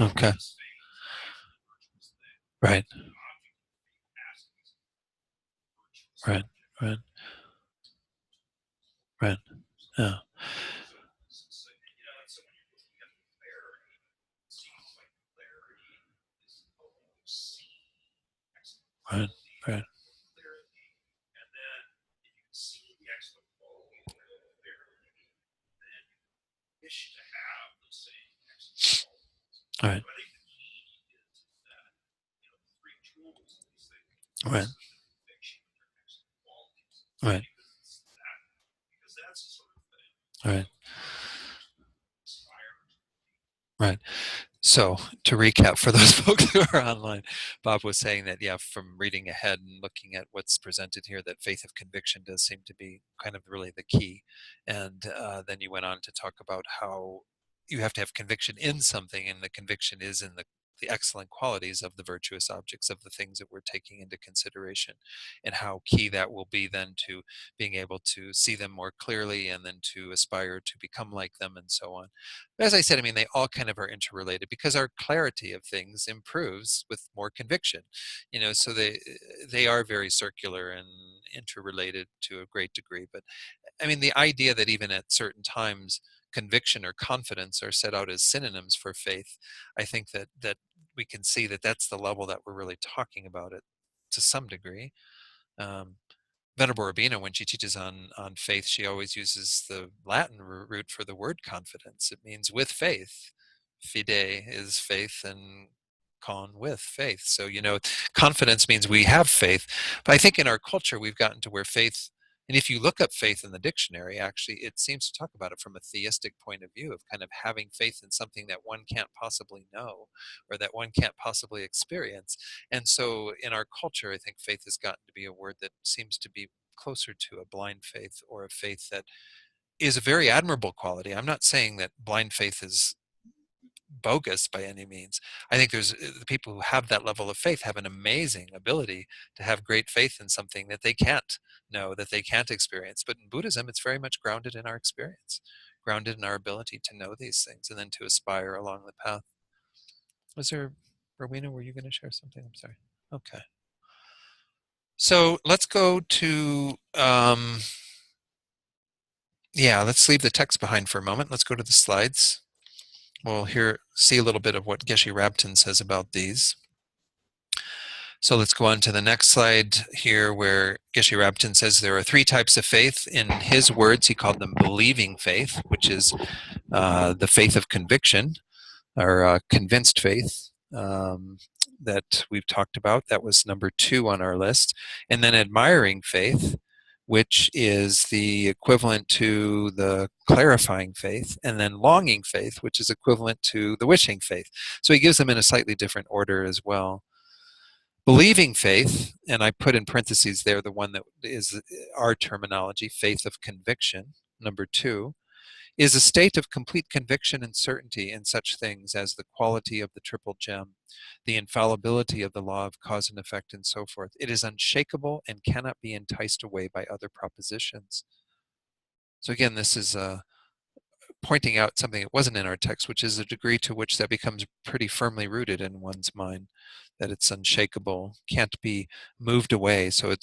Okay. Right. Right. Right. Right. Yeah. Right. Right. Right. Right. Right. Right. Right. So to recap for those folks who are online, Bob was saying that, yeah, from reading ahead and looking at what's presented here, that faith of conviction does seem to be kind of really the key. And then you went on to talk about how you have to have conviction in something, and the conviction is in the excellent qualities of the virtuous objects, of the things that we're taking into consideration, and how key that will be then to being able to see them more clearly and then to aspire to become like them, and so on. But as I said, I mean, they all kind of are interrelated because our clarity of things improves with more conviction. So they are very circular and interrelated to a great degree. But I mean, the idea that even at certain times conviction or confidence are set out as synonyms for faith, I think that we can see that that's the level that we're really talking about it to some degree. Um, Venerable Urbina, when she teaches on faith, she always uses the Latin root for the word confidence. It means with faith. Fide is faith, and con with faith. So confidence means we have faith. But I think in our culture we've gotten to where faith, and if you look up faith in the dictionary, actually it seems to talk about it from a theistic point of view, of kind of having faith in something that one can't possibly know or that one can't possibly experience. And so in our culture, I think faith has gotten to be a word that seems to be closer to a blind faith, or a faith that is a very admirable quality. I'm not saying that blind faith is bogus by any means. I think there's the people who have that level of faith have an amazing ability to have great faith in something that they can't know, that they can't experience. But in Buddhism, it's very much grounded in our experience, grounded in our ability to know these things and then to aspire along the path. Was there, Rowena, were you going to share something? I'm sorry. Okay. So let's go to, let's leave the text behind for a moment. Let's go to the slides. We'll see a little bit of what Geshe Rabten says about these. So let's go on to the next slide here, where Geshe Rabten says there are 3 types of faith. In his words, he called them believing faith, which is the faith of conviction, or convinced faith that we've talked about. That was number 2 on our list. And then admiring faith, which is the equivalent to the clarifying faith, and then longing faith, which is equivalent to the wishing faith. So he gives them in a slightly different order as well. Believing faith, and I put in parentheses there the one that is our terminology, faith of conviction, number 2, is a state of complete conviction and certainty in such things as the quality of the triple gem, the infallibility of the law of cause and effect, and so forth. It is unshakable and cannot be enticed away by other propositions. So again, this is pointing out something that wasn't in our text, which is the degree to which that becomes pretty firmly rooted in one's mind, that it's unshakable, can't be moved away. So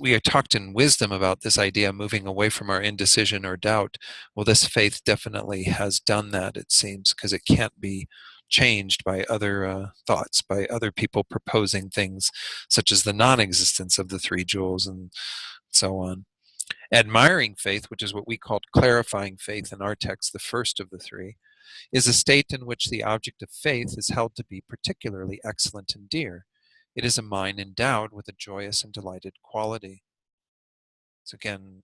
we talked in wisdom about this idea of moving away from our indecision or doubt. Well, this faith definitely has done that, it seems, because it can't be changed by other thoughts, by other people proposing things such as the non-existence of the 3 jewels and so on. Admiring faith, which is what we called clarifying faith in our text, the first of the 3, is a state in which the object of faith is held to be particularly excellent and dear. It is a mind endowed with a joyous and delighted quality. So again,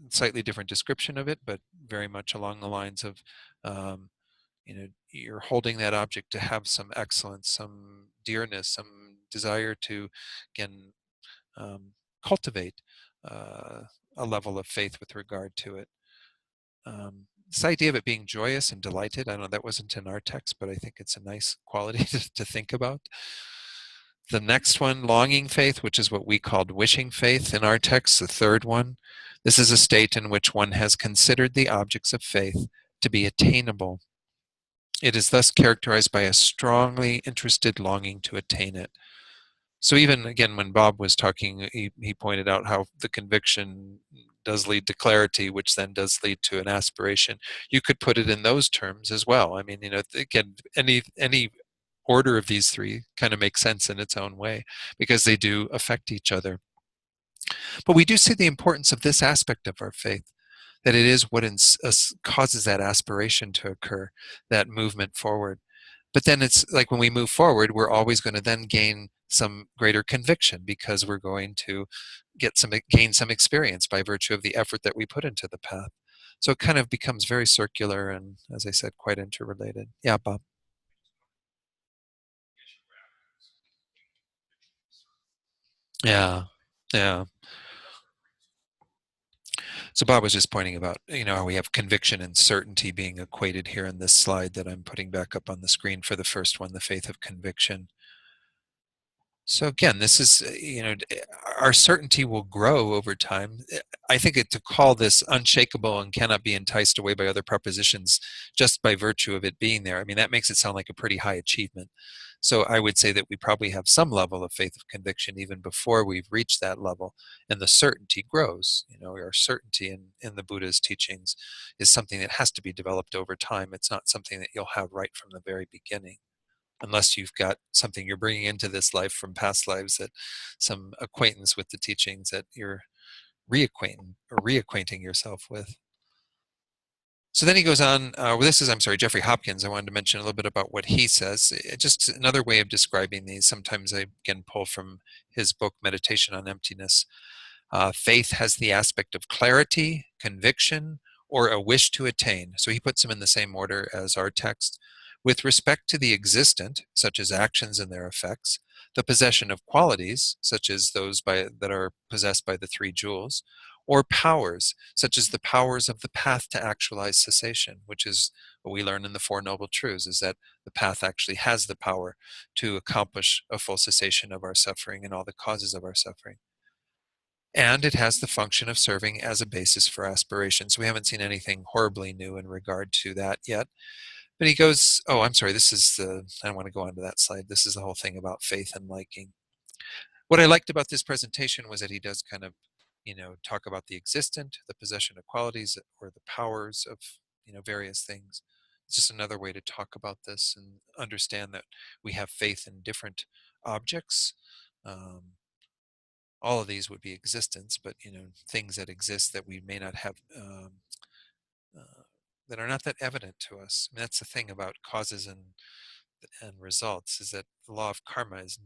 slightly different description of it, but very much along the lines of, you're holding that object to have some excellence, some dearness, some desire to, again, cultivate a level of faith with regard to it. This idea of it being joyous and delighted, I know that wasn't in our text, but I think it's a nice quality to think about. The next one, longing faith, which is what we called wishing faith in our text, the third one. This is a state in which one has considered the objects of faith to be attainable. It is thus characterized by a strongly interested longing to attain it. So even, again, when Bob was talking, he pointed out how the conviction does lead to clarity, which then does lead to an aspiration. You could put it in those terms as well. I mean, again, any order of these 3 kind of makes sense in its own way because they do affect each other. But we do see the importance of this aspect of our faith, that it is what causes that aspiration to occur, that movement forward. But then it's like when we move forward, we're always going to then gain some greater conviction because we're going to gain some experience by virtue of the effort that we put into the path. So it kind of becomes very circular and, as I said, quite interrelated. Yeah, Bob. Yeah, yeah. So Bob was just pointing about, how we have conviction and certainty being equated here in this slide that I'm putting back up on the screen for the first one, the faith of conviction. So again, this is, our certainty will grow over time. I think to call this unshakable and cannot be enticed away by other propositions just by virtue of it being there, I mean, that makes it sound like a pretty high achievement. So I would say that we probably have some level of faith of conviction even before we've reached that level, and the certainty grows. Our certainty in the Buddha's teachings is something that has to be developed over time. It's not something that you'll have right from the very beginning, unless you've got something you're bringing into this life from past lives, that some acquaintance with the teachings that you're reacquainting yourself with. So then he goes on, Jeffrey Hopkins. I wanted to mention a little bit about what he says. Just another way of describing these. Sometimes I, again, pull from his book, Meditation on Emptiness. Faith has the aspect of clarity, conviction, or a wish to attain. So he puts them in the same order as our text. With respect to the existent, such as actions and their effects, the possession of qualities, such as those that are possessed by the 3 jewels, or powers, such as the powers of the path to actualize cessation, which is what we learn in the Four Noble Truths, is that the path actually has the power to accomplish a full cessation of our suffering and all the causes of our suffering. And it has the function of serving as a basis for aspirations. We haven't seen anything horribly new in regard to that yet. But he goes, oh, I'm sorry, I don't want to go on to that slide. This is the whole thing about faith and liking. What I liked about this presentation was that he does kind of, talk about the existent, the possession of qualities, or the powers of, various things. It's just another way to talk about this and understand that we have faith in different objects. Um, all of these would be existence, but things that exist that we may not have, uh, that are not that evident to us. I mean, that's the thing about causes and results, is that the law of karma is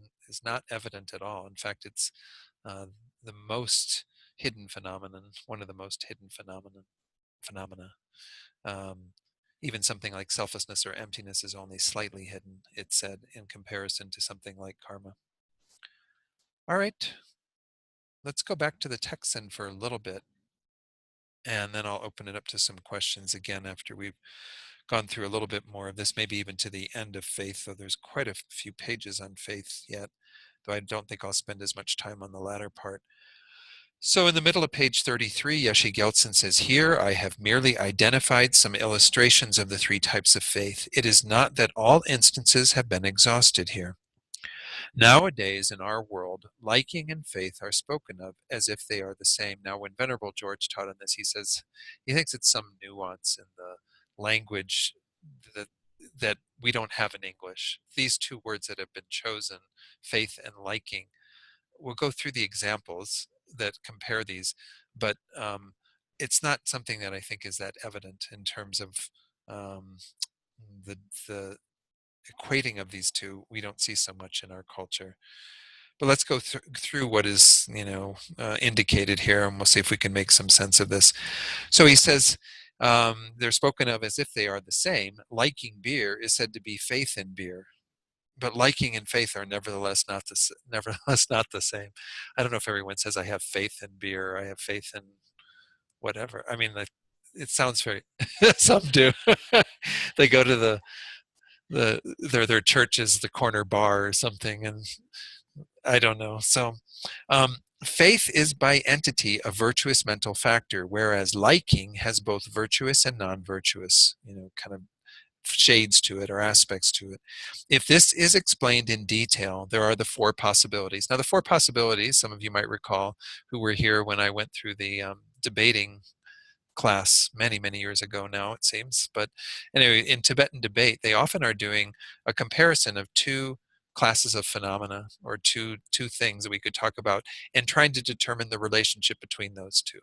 not evident at all. In fact, it's uh, the most hidden phenomenon, one of the most hidden phenomena. Um, Even something like selflessness or emptiness is only slightly hidden, it said, in comparison to something like karma. All right, let's go back to the text then for a little bit, and then I'll open it up to some questions again after we've gone through a little bit more of this, maybe even to the end of faith, though there's quite a few pages on faith yet, though I don't think I'll spend as much time on the latter part. So in the middle of page 33, Yeshe Gyaltsen says, here I have merely identified some illustrations of the three types of faith. It is not that all instances have been exhausted here. Nowadays, in our world, liking and faith are spoken of as if they are the same. Now, when Venerable George taught on this, he says he thinks it's some nuance in the language that we don't have in English. These two words that have been chosen, faith and liking, we'll go through the examples that compare these, but it's not something that I think is that evident in terms of um, the equating of these two. We don't see so much in our culture. But let's go through what is indicated here, and we'll see if we can make some sense of this. So he says they're spoken of as if they are the same. Liking beer is said to be faith in beer, but liking and faith are nevertheless not the same. I don't know if everyone says I have faith in beer, or I have faith in whatever. I mean, it sounds very. Some do. They go to their church is the corner bar or something, and I don't know. So faith is by entity a virtuous mental factor, whereas liking has both virtuous and non-virtuous, kind of shades to it or aspects to it. If this is explained in detail, there are the four possibilities. Now, the four possibilities, some of you might recall who were here when I went through the debating class many, many years ago now, it seems. But anyway, in Tibetan debate, they often are doing a comparison of two classes of phenomena, or two things that we could talk about, and trying to determine the relationship between those two.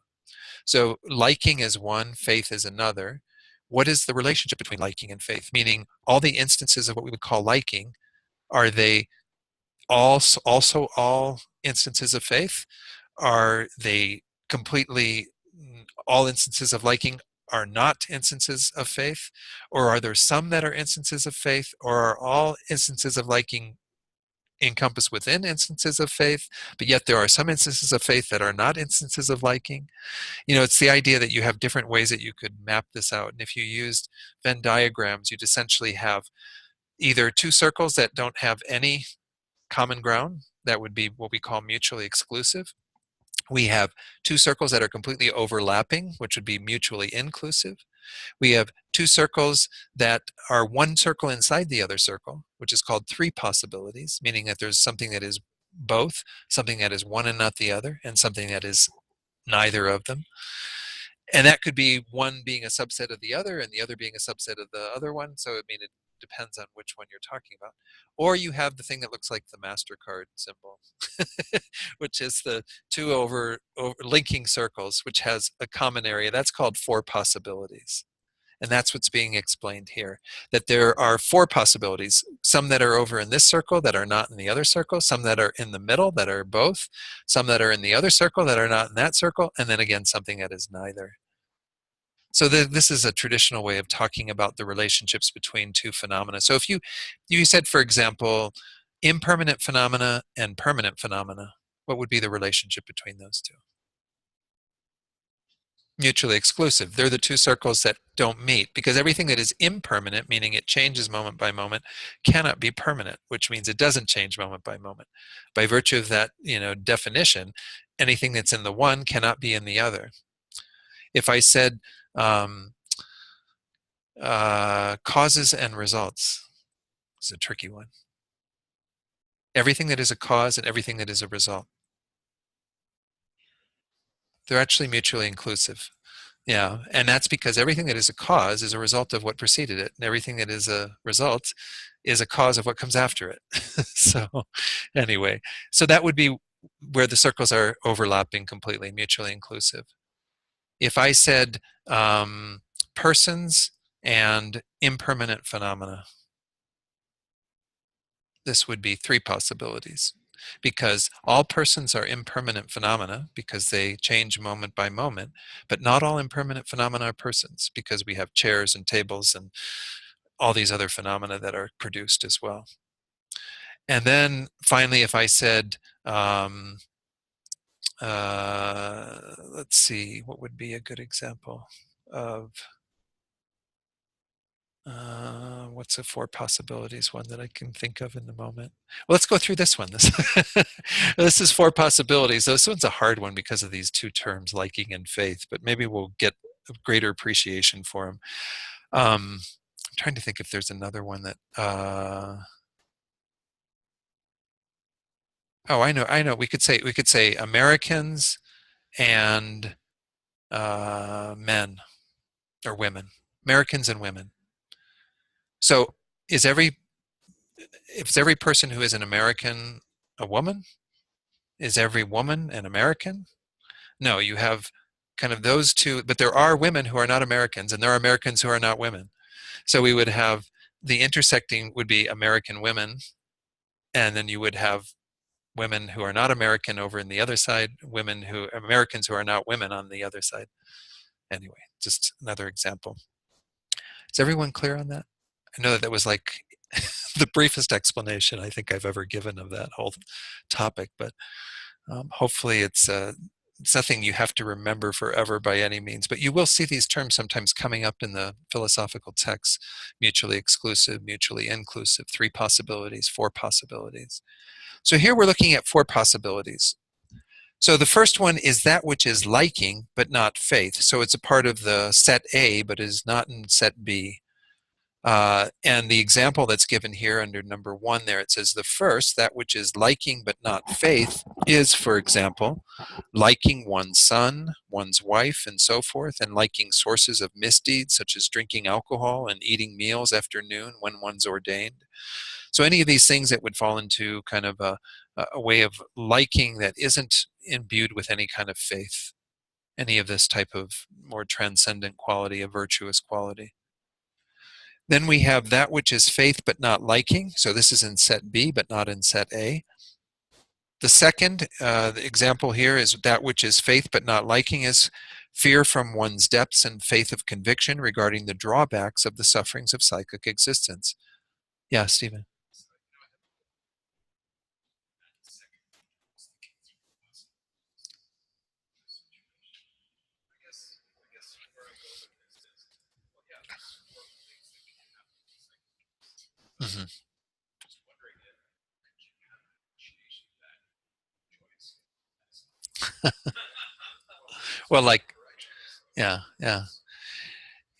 So liking is one, faith is another. What is the relationship between liking and faith? Meaning, all the instances of what we would call liking, are they also all instances of faith? Are they completely all instances of liking are not instances of faith? Or are there some that are instances of faith? Or are all instances of liking encompassed within instances of faith, but yet there are some instances of faith that are not instances of liking? It's the idea that you have different ways that you could map this out. And if you used Venn diagrams, you'd essentially have either two circles that don't have any common ground. That would be what we call mutually exclusive. We have two circles that are completely overlapping, which would be mutually inclusive. We have two circles that are one circle inside the other circle, which is called three possibilities, meaning that there's something that is both, something that is one and not the other, and something that is neither of them. And that could be one being a subset of the other and the other being a subset of the other one. So it depends on which one you're talking about. Or you have the thing that looks like the MasterCard symbol, which is the two over linking circles, which has a common area. That's called four possibilities. And that's what's being explained here, that there are four possibilities, some that are over in this circle that are not in the other circle, some that are in the middle that are both, some that are in the other circle that are not in that circle, and then again, something that is neither. So this is a traditional way of talking about the relationships between two phenomena. So if you said, for example, impermanent phenomena and permanent phenomena, what would be the relationship between those two? Mutually exclusive. They're the two circles that don't meet, because everything that is impermanent, meaning it changes moment by moment, cannot be permanent, which means it doesn't change moment by moment. By virtue of that, definition, anything that's in the one cannot be in the other. If I said um, causes and results, it's a tricky one. Everything that is a cause and everything that is a result, they're actually mutually inclusive. Yeah, and that's because everything that is a cause is a result of what preceded it, and everything that is a result is a cause of what comes after it. So, anyway, so that would be where the circles are overlapping completely, mutually inclusive. If I said persons and impermanent phenomena, this would be three possibilities, because all persons are impermanent phenomena because they change moment by moment, but not all impermanent phenomena are persons, because we have chairs and tables and all these other phenomena that are produced as well. And then finally, if I said, let's see, what would be a good example of what's the four possibilities one that I can think of in the moment? Well, let's go through this one. This is four possibilities. This one's a hard one because of these two terms, liking and faith, but maybe we'll get a greater appreciation for them. I'm trying to think if there's another one that, oh, I know. We could say Americans and men or women, Americans and women. So is every person who is an American a woman? Is every woman an American? No, you have kind of those two, but there are women who are not Americans, and there are Americans who are not women. So we would have the intersecting would be American women, and then you would have women who are not American over in the other side, Americans who are not women on the other side. Anyway, just another example. Is everyone clear on that? I know that was like the briefest explanation I think I've ever given of that whole topic, but hopefully it's nothing you have to remember forever by any means, but you will see these terms sometimes coming up in the philosophical texts: mutually exclusive, mutually inclusive, three possibilities, four possibilities. So here we're looking at four possibilities. So the first one is that which is liking but not faith. So it's a part of the set A but is not in set B. And the example that's given here under number one there, it says the first, that which is liking but not faith, is, for example, liking one's son, one's wife, and so forth, and liking sources of misdeeds such as drinking alcohol and eating meals after noon when one's ordained. So any of these things that would fall into kind of a way of liking that isn't imbued with any kind of faith, any of this type of more transcendent quality, a virtuous quality. Then we have that which is faith but not liking. So this is in set B but not in set A. The second the example here is that which is faith but not liking is fear from one's depths and faith of conviction regarding the drawbacks of the sufferings of psychic existence. Yeah, Stephen. Hmm. Well, like, yeah.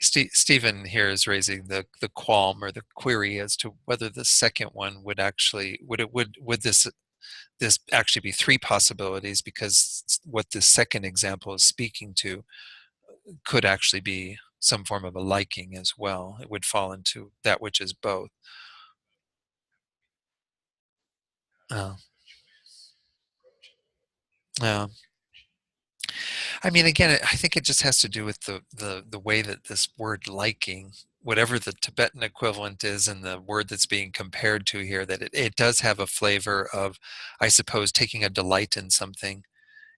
Stephen here is raising the qualm or the query as to whether the second one would actually would this actually be three possibilities, because what the second example is speaking to could actually be some form of a liking as well. It would fall into that which is both. Uh, uh, I mean, again, I think it just has to do with the way that this word liking, whatever the Tibetan equivalent is and the word that's being compared to here, that it does have a flavor of, I suppose, taking a delight in something.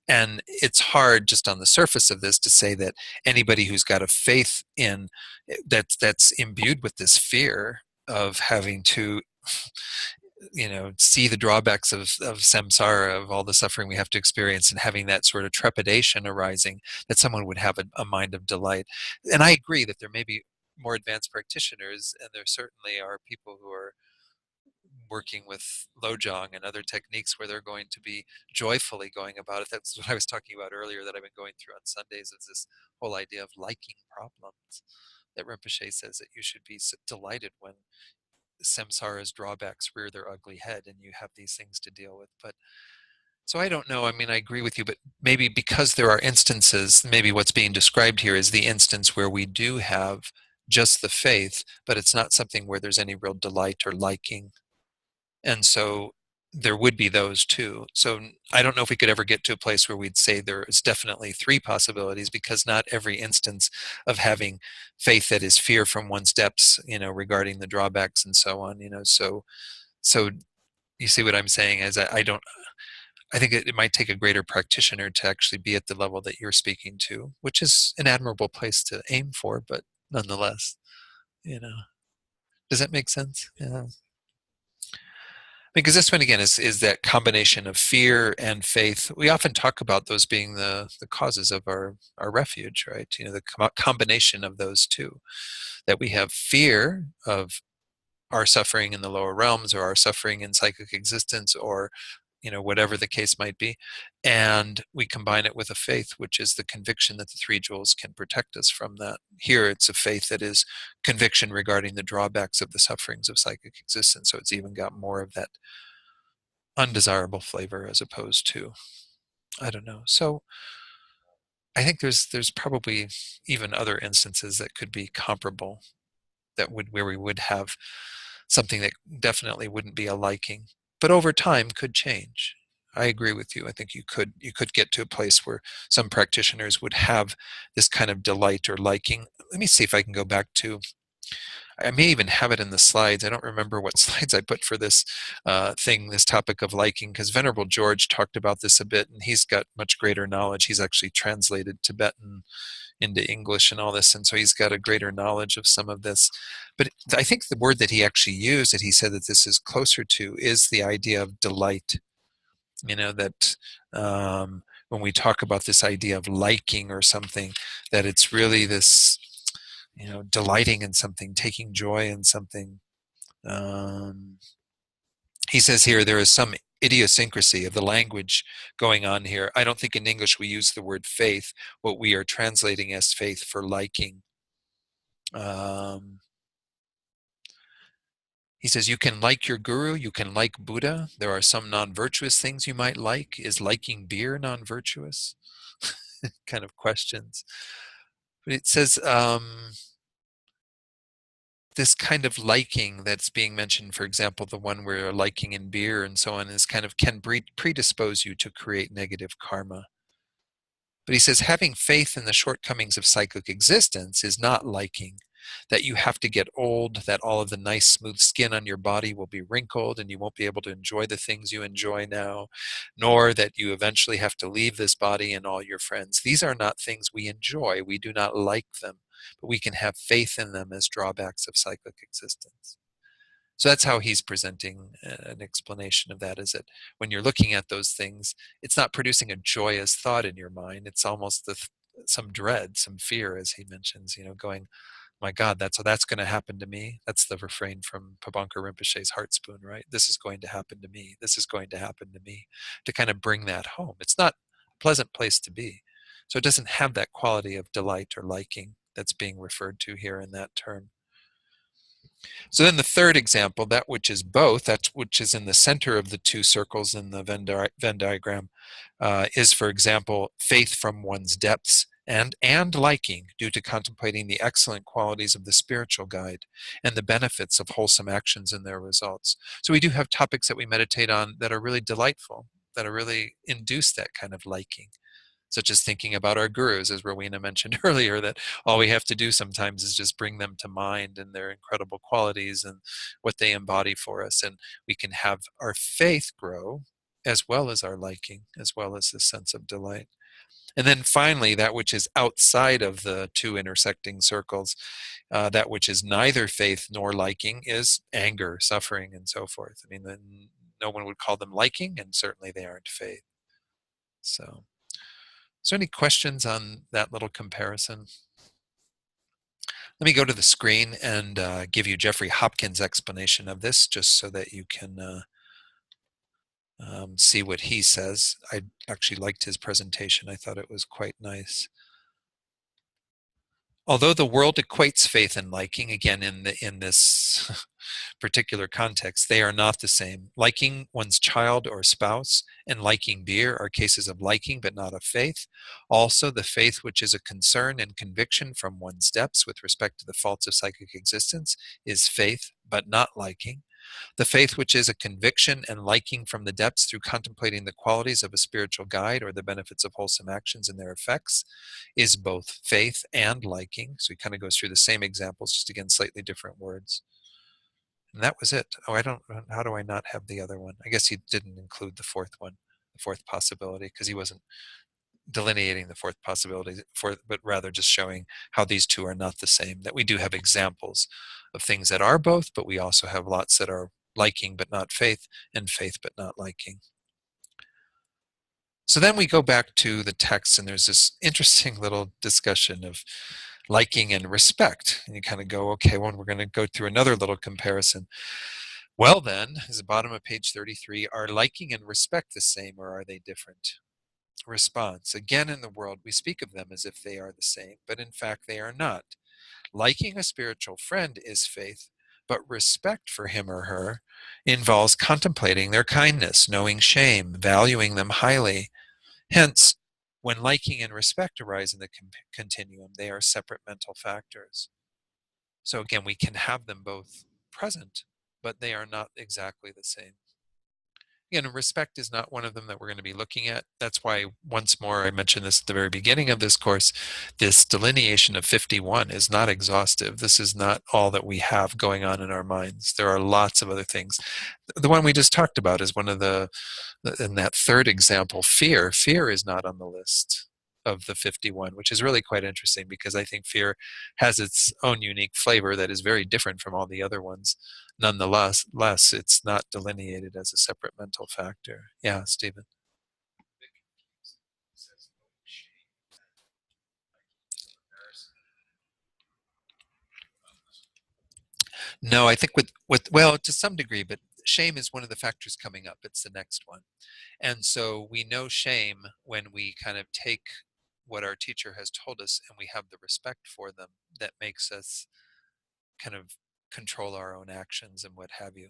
And it's hard just on the surface of this to say that anybody who's got a faith in that's imbued with this fear of having to see the drawbacks of samsara, of all the suffering we have to experience, and having that sort of trepidation arising, that someone would have a mind of delight. And I agree that there may be more advanced practitioners, and there certainly are people who are working with Lojong and other techniques where they're going to be joyfully going about it. That's what I was talking about earlier that I've been going through on Sundays, is this whole idea of liking problems, that Rinpoche says that you should be delighted when samsara's drawbacks rear their ugly head and you have these things to deal with. But so I don't know. I mean, I agree with you, but maybe because there are instances, maybe what's being described here is the instance where we do have just the faith, but it's not something where there's any real delight or liking. And so there would be those too. So I don't know if we could ever get to a place where we'd say there is definitely three possibilities, because not every instance of having faith that is fear from one's depths, regarding the drawbacks and so on, so you see what I'm saying is I don't, I think it might take a greater practitioner to actually be at the level that you're speaking to, which is an admirable place to aim for, but nonetheless, you know, does that make sense? Yeah. Because this one again is that combination of fear and faith. We often talk about those being the causes of our refuge, right? The combination of those two, that we have fear of our suffering in the lower realms, or our suffering in psychic existence, or whatever the case might be, and we combine it with a faith, which is the conviction that the three jewels can protect us from that. Here it's a faith that is conviction regarding the drawbacks of the sufferings of psychic existence, so it's even got more of that undesirable flavor, as opposed to, I don't know. So I think there's probably even other instances that could be comparable, that would, where we would have something that definitely wouldn't be a liking, but over time could change. I agree with you. I think you could get to a place where some practitioners would have this kind of delight or liking. Let me see if I can go back to, I may even have it in the slides. I don't remember what slides I put for this this topic of liking, because Venerable George talked about this a bit, and he's got much greater knowledge. He's actually translated Tibetan into English and all this, and so he's got a greater knowledge of some of this. But I think the word that he actually used, that he said that this is closer to, is the idea of delight. That when we talk about this idea of liking or something, that it's really this, delighting in something, taking joy in something. Um, he says here there is some idiosyncrasy of the language going on here. I don't think in English we use the word faith, what we are translating as faith for liking. He says, you can like your guru, you can like Buddha. There are some non-virtuous things you might like. Is liking beer non-virtuous? Kind of questions. But it says, this kind of liking that's being mentioned, for example, the one where liking in beer and so on, is kind of, can predispose you to create negative karma. But he says having faith in the shortcomings of psychic existence is not liking, that you have to get old, that all of the nice smooth skin on your body will be wrinkled and you won't be able to enjoy the things you enjoy now, nor that you eventually have to leave this body and all your friends. These are not things we enjoy. We do not like them, but we can have faith in them as drawbacks of cyclic existence. So that's how he's presenting an explanation of that, is that when you're looking at those things, it's not producing a joyous thought in your mind. It's almost some dread, some fear, as he mentions, going, my God, that's going to happen to me. That's the refrain from Pabankar Rinpoche's Heart Spoon, right? This is going to happen to me. This is going to happen to me, to kind of bring that home. It's not a pleasant place to be. So it doesn't have that quality of delight or liking that's being referred to here in that term. So then the third example, that which is both, that which is in the center of the two circles in the Venn diagram, is, for example, faith from one's depths and liking due to contemplating the excellent qualities of the spiritual guide and the benefits of wholesome actions and their results. So we do have topics that we meditate on that are really delightful, that are really induce that kind of liking, such as thinking about our gurus, as Rowena mentioned earlier, that all we have to do sometimes is just bring them to mind and their incredible qualities and what they embody for us. And we can have our faith grow as well as our liking, as well as this sense of delight. And then finally, that which is outside of the two intersecting circles, that which is neither faith nor liking, is anger, suffering, and so forth. I mean, then no one would call them liking, and certainly they aren't faith. So, any questions on that little comparison? Let me go to the screen and give you Jeffrey Hopkins' explanation of this, just so that you can see what he says. I actually liked his presentation. I thought it was quite nice. Although the world equates faith and liking, again in this particular context, they are not the same. Liking one's child or spouse and liking beer are cases of liking but not of faith. Also, the faith which is a concern and conviction from one's depths with respect to the faults of psychic existence is faith but not liking. The faith which is a conviction and liking from the depths through contemplating the qualities of a spiritual guide or the benefits of wholesome actions and their effects is both faith and liking. So he kind of goes through the same examples, just again, slightly different words. And that was it. Oh, how do I not have the other one? I guess he didn't include the fourth one, the fourth possibility, because he wasn't delineating the fourth possibility, but rather just showing how these two are not the same, that we do have examples of things that are both, but we also have lots that are liking but not faith, and faith but not liking. So then we go back to the text, and there's this interesting little discussion of liking and respect. And you kind of go, okay, well, we're going to go through another little comparison. Well, then, is the bottom of page 33, are liking and respect the same, or are they different? Response. Again, in the world, we speak of them as if they are the same, but in fact, they are not. Liking a spiritual friend is faith, but respect for him or her involves contemplating their kindness, knowing shame, valuing them highly. Hence, when liking and respect arise in the continuum, they are separate mental factors. So again, we can have them both present, but they are not exactly the same. Again, respect is not one of them that we're going to be looking at. That's why, once more, I mentioned this at the very beginning of this course, this delineation of 51 is not exhaustive. This is not all that we have going on in our minds. There are lots of other things. The one we just talked about is one of in that third example, fear. Fear is not on the list of the 51, which is really quite interesting, because I think fear has its own unique flavor that is very different from all the other ones. Nonetheless, it's not delineated as a separate mental factor. Yeah, Stephen. No, I think with well, to some degree, but shame is one of the factors coming up. It's the next one. And so we know shame when we kind of take what our teacher has told us and we have the respect for them that makes us kind of control our own actions and what have you.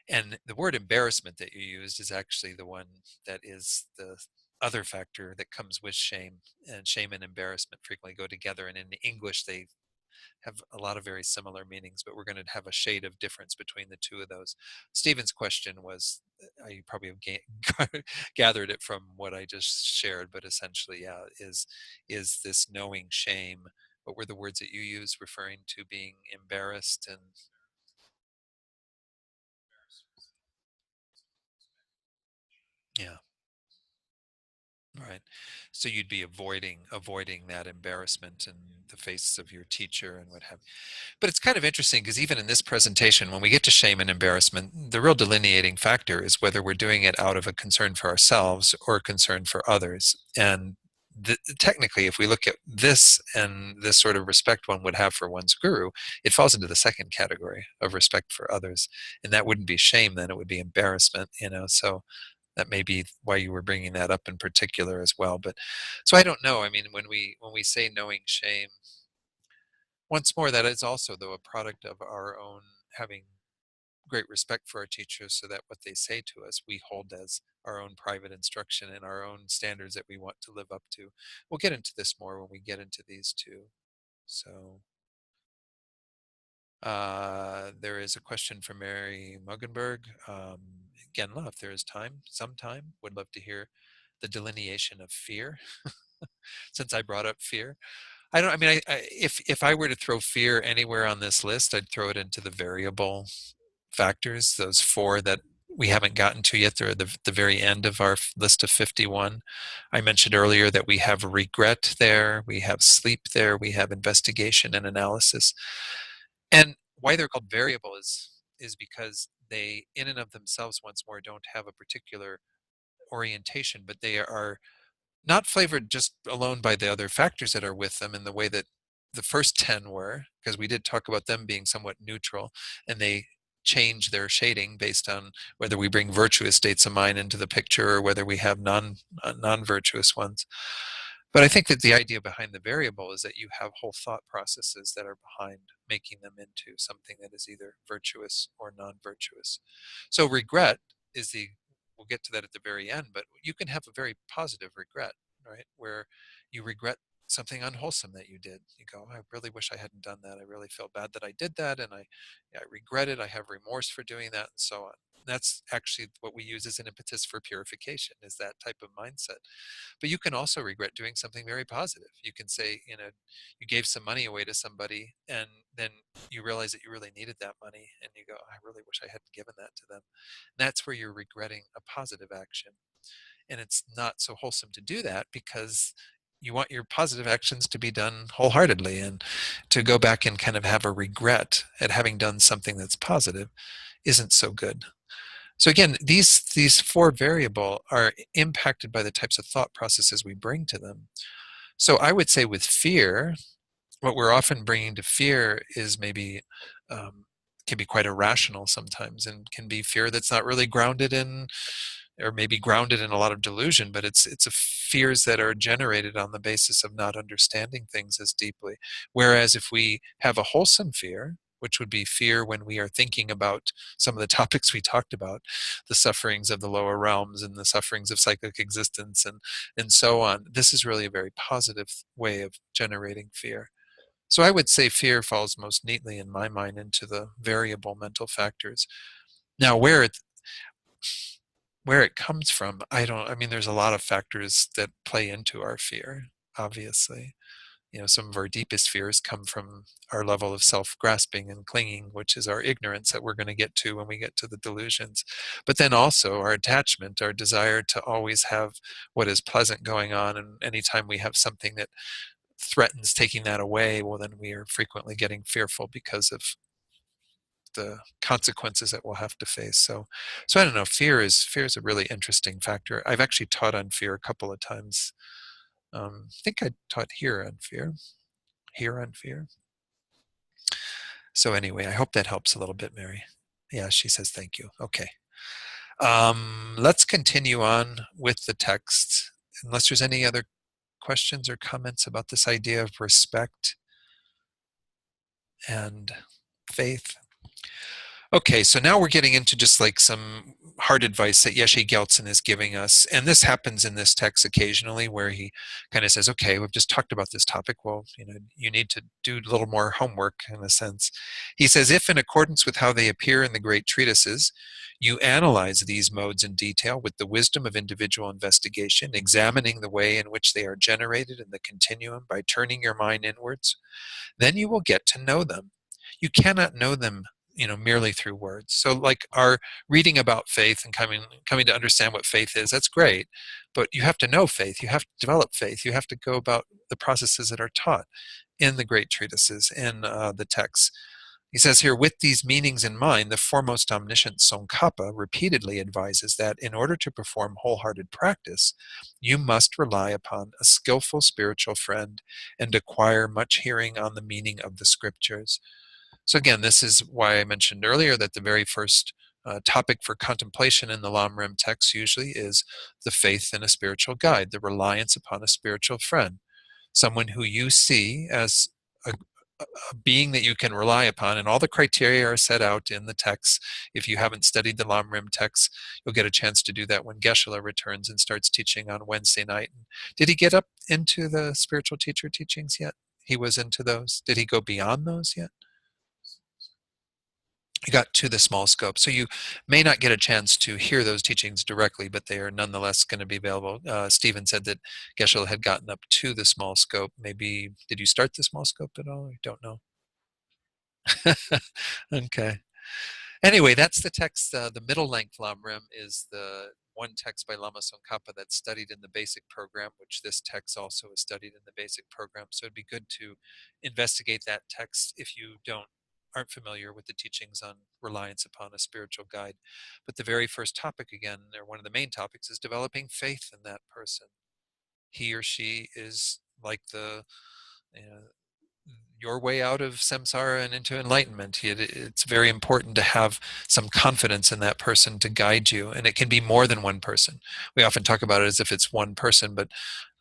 And the word embarrassment that you used is actually the one that is the other factor that comes with shame. And shame and embarrassment frequently go together. And in English, they have a lot of very similar meanings, but we're going to have a shade of difference between the two of those. Stephen's question was, you probably have gathered it from what I just shared, but essentially, yeah, is this knowing shame? What were the words that you used referring to being embarrassed and yeah. Right. So you'd be avoiding that embarrassment in the face of your teacher and what have you. But it's kind of interesting, because even in this presentation, when we get to shame and embarrassment, the real delineating factor is whether we're doing it out of a concern for ourselves or a concern for others. And technically, if we look at this and this sort of respect one would have for one's guru, it falls into the second category of respect for others. And that wouldn't be shame, then it would be embarrassment, so that may be why you were bringing that up in particular as well. But so I don't know. I mean, when we say knowing shame, once more, that is also, though, a product of our own having great respect for our teachers, so that what they say to us we hold as our own private instruction and our own standards that we want to live up to. We'll get into this more when we get into these two. So there is a question from Mary Muggenberg. Genla, if there is time, sometime, would love to hear the delineation of fear, since I brought up fear. I mean, if I were to throw fear anywhere on this list, I'd throw it into the variable factors, those four that we haven't gotten to yet. They're at the very end of our list of 51. I mentioned earlier that we have regret there, we have sleep there, we have investigation and analysis. And why they're called variable is because they, in and of themselves, once more, don't have a particular orientation, but they are not flavored just alone by the other factors that are with them in the way that the first 10 were, because we did talk about them being somewhat neutral, and they change their shading based on whether we bring virtuous states of mind into the picture or whether we have non-virtuous ones. But I think that the idea behind the variable is that you have whole thought processes that are behind making them into something that is either virtuous or non-virtuous. So regret is we'll get to that at the very end, but you can have a very positive regret, right? Where you regret something unwholesome that you did. You go, I really wish I hadn't done that. I really feel bad that I did that, and I regret it. I have remorse for doing that, and so on. That's actually what we use as an impetus for purification, is that type of mindset. But you can also regret doing something very positive. You can say, you gave some money away to somebody, and then you realize that you really needed that money, and you go, I really wish I hadn't given that to them. And that's where you're regretting a positive action. And it's not so wholesome to do that, because you want your positive actions to be done wholeheartedly, and to go back and kind of have a regret at having done something that's positive isn't so good. So again, these four variable are impacted by the types of thought processes we bring to them. So I would say with fear, what we're often bringing to fear is maybe can be quite irrational sometimes, and can be fear that's not really grounded in, or maybe grounded in a lot of delusion, but it's a fears that are generated on the basis of not understanding things as deeply. Whereas if we have a wholesome fear, which would be fear when we are thinking about some of the topics we talked about, the sufferings of the lower realms and the sufferings of psychic existence, and so on, this is really a very positive way of generating fear. So I would say fear falls most neatly in my mind into the variable mental factors. Now, where it comes from, I mean, there's a lot of factors that play into our fear, obviously. Some of our deepest fears come from our level of self-grasping and clinging, which is our ignorance that we're going to get to when we get to the delusions. But then also our attachment, our desire to always have what is pleasant going on. And anytime we have something that threatens taking that away, well, then we are frequently getting fearful because of the consequences that we'll have to face. So I don't know. Fear is a really interesting factor. I've actually taught on fear a couple of times. I think I taught here on fear. Here on fear. So anyway, I hope that helps a little bit, Mary. Yeah, she says thank you. Okay. Let's continue on with the text. Unless there's any other questions or comments about this idea of respect and faith. Okay, so now we're getting into just like some hard advice that Yeshe Geltson is giving us. And this happens in this text occasionally, where he kind of says, okay, we've just talked about this topic. Well, you need to do a little more homework in a sense. He says, if in accordance with how they appear in the great treatises, you analyze these modes in detail with the wisdom of individual investigation, examining the way in which they are generated in the continuum by turning your mind inwards, then you will get to know them. You cannot know them merely through words. So like our reading about faith and coming to understand what faith is, that's great, but you have to know faith, you have to develop faith, you have to go about the processes that are taught in the great treatises, in the texts. He says here, with these meanings in mind, the foremost omniscient Tsongkhapa repeatedly advises that in order to perform wholehearted practice, you must rely upon a skillful spiritual friend and acquire much hearing on the meaning of the scriptures. So again, this is why I mentioned earlier that the very first topic for contemplation in the Lam Rim text usually is the faith in a spiritual guide, the reliance upon a spiritual friend, someone who you see as a being that you can rely upon. And all the criteria are set out in the text. If you haven't studied the Lam Rim text, you'll get a chance to do that when Geshe-la returns and starts teaching on Wednesday night. Did he get up into the spiritual teacher teachings yet? He was into those. Did he go beyond those yet? You got to the small scope. So you may not get a chance to hear those teachings directly, but they are nonetheless going to be available. Stephen said that Geshe had gotten up to the small scope. Maybe, did you start the small scope at all? I don't know. Okay. Anyway, that's the text. The middle length Lamrim is the one text by Lama Tsongkhapa that's studied in the basic program, which this text also is studied in the basic program. So it'd be good to investigate that text if you aren't familiar with the teachings on reliance upon a spiritual guide. But the very first topic, again, or one of the main topics, is developing faith in that person. He or she is like you know, your way out of samsara and into enlightenment. It's very important to have some confidence in that person to guide you, and it can be more than one person. We often talk about it as if it's one person, but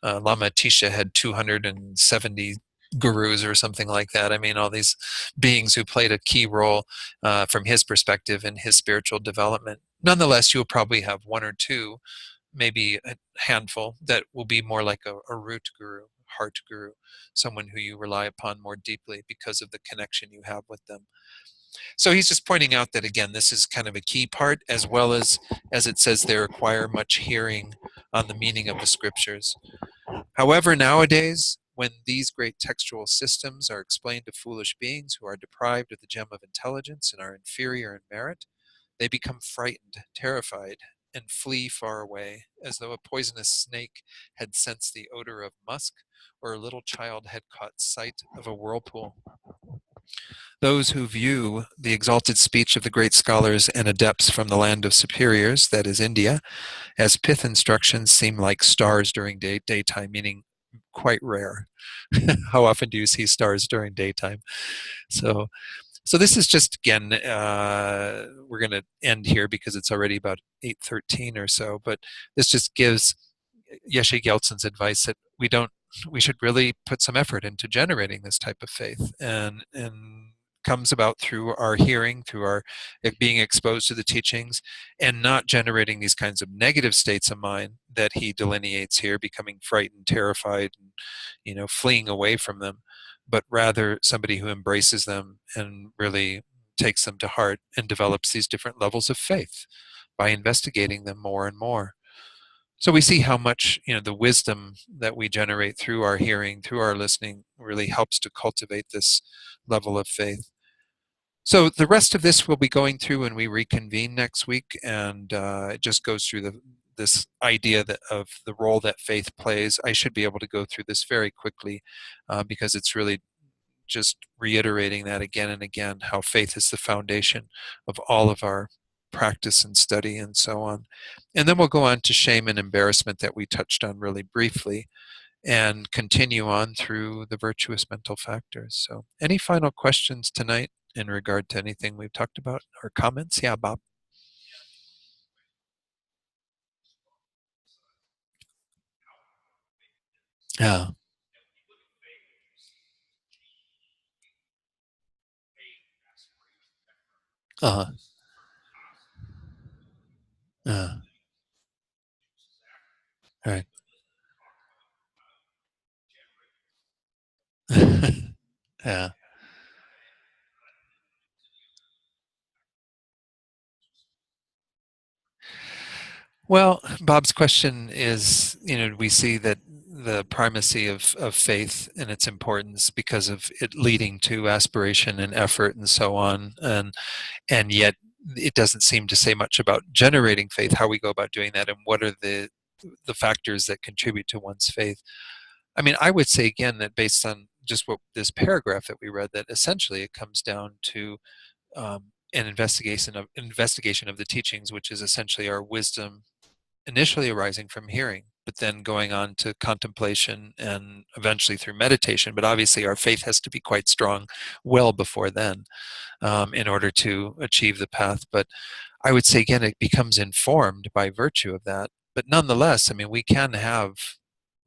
Lama Atisha had 270 gurus or something like that. I mean, all these beings who played a key role from his perspective in his spiritual development. Nonetheless, you'll probably have one or two, maybe a handful, that will be more like a root guru, heart guru, someone who you rely upon more deeply because of the connection you have with them. So he's just pointing out that, again, this is kind of a key part, as well as it says, they require much hearing on the meaning of the scriptures. However, nowadays, when these great textual systems are explained to foolish beings who are deprived of the gem of intelligence and are inferior in merit, they become frightened, terrified, and flee far away, as though a poisonous snake had sensed the odor of musk, or a little child had caught sight of a whirlpool. Those who view the exalted speech of the great scholars and adepts from the land of superiors, that is India, as pith instructions seem like stars during daytime, meaning quite rare. How often do you see stars during daytime? So this is just, again, we're going to end here because it's already about 8:13 or so, but this just gives Yeshe Gyaltsen's advice that we should really put some effort into generating this type of faith, and comes about through our hearing, through our being exposed to the teachings, and not generating these kinds of negative states of mind that he delineates here, becoming frightened, terrified, and fleeing away from them, but rather somebody who embraces them and really takes them to heart and develops these different levels of faith by investigating them more and more. So we see how much the wisdom that we generate through our hearing, through our listening, really helps to cultivate this level of faith. So the rest of this we'll be going through when we reconvene next week, and it just goes through this idea of the role that faith plays. I should be able to go through this very quickly because it's really just reiterating that again and again, how faith is the foundation of all of our practice and study and so on. And then we'll go on to shame and embarrassment that we touched on really briefly, and continue on through the virtuous mental factors. So any final questions tonight in regard to anything we've talked about, or comments? Yeah, Bob. Yeah. Uh-huh. Uh, right. Yeah. Well, Bob's question is, we see that the primacy of faith and its importance because of it leading to aspiration and effort and so on, and yet it doesn't seem to say much about generating faith, how we go about doing that, and what are the factors that contribute to one's faith. I mean, I would say again that based on just what this paragraph that we read, that essentially it comes down to an investigation of the teachings, which is essentially our wisdom initially arising from hearing, but then going on to contemplation and eventually through meditation. But obviously, our faith has to be quite strong well before then in order to achieve the path. But I would say, again, it becomes informed by virtue of that. But nonetheless, I mean, we can have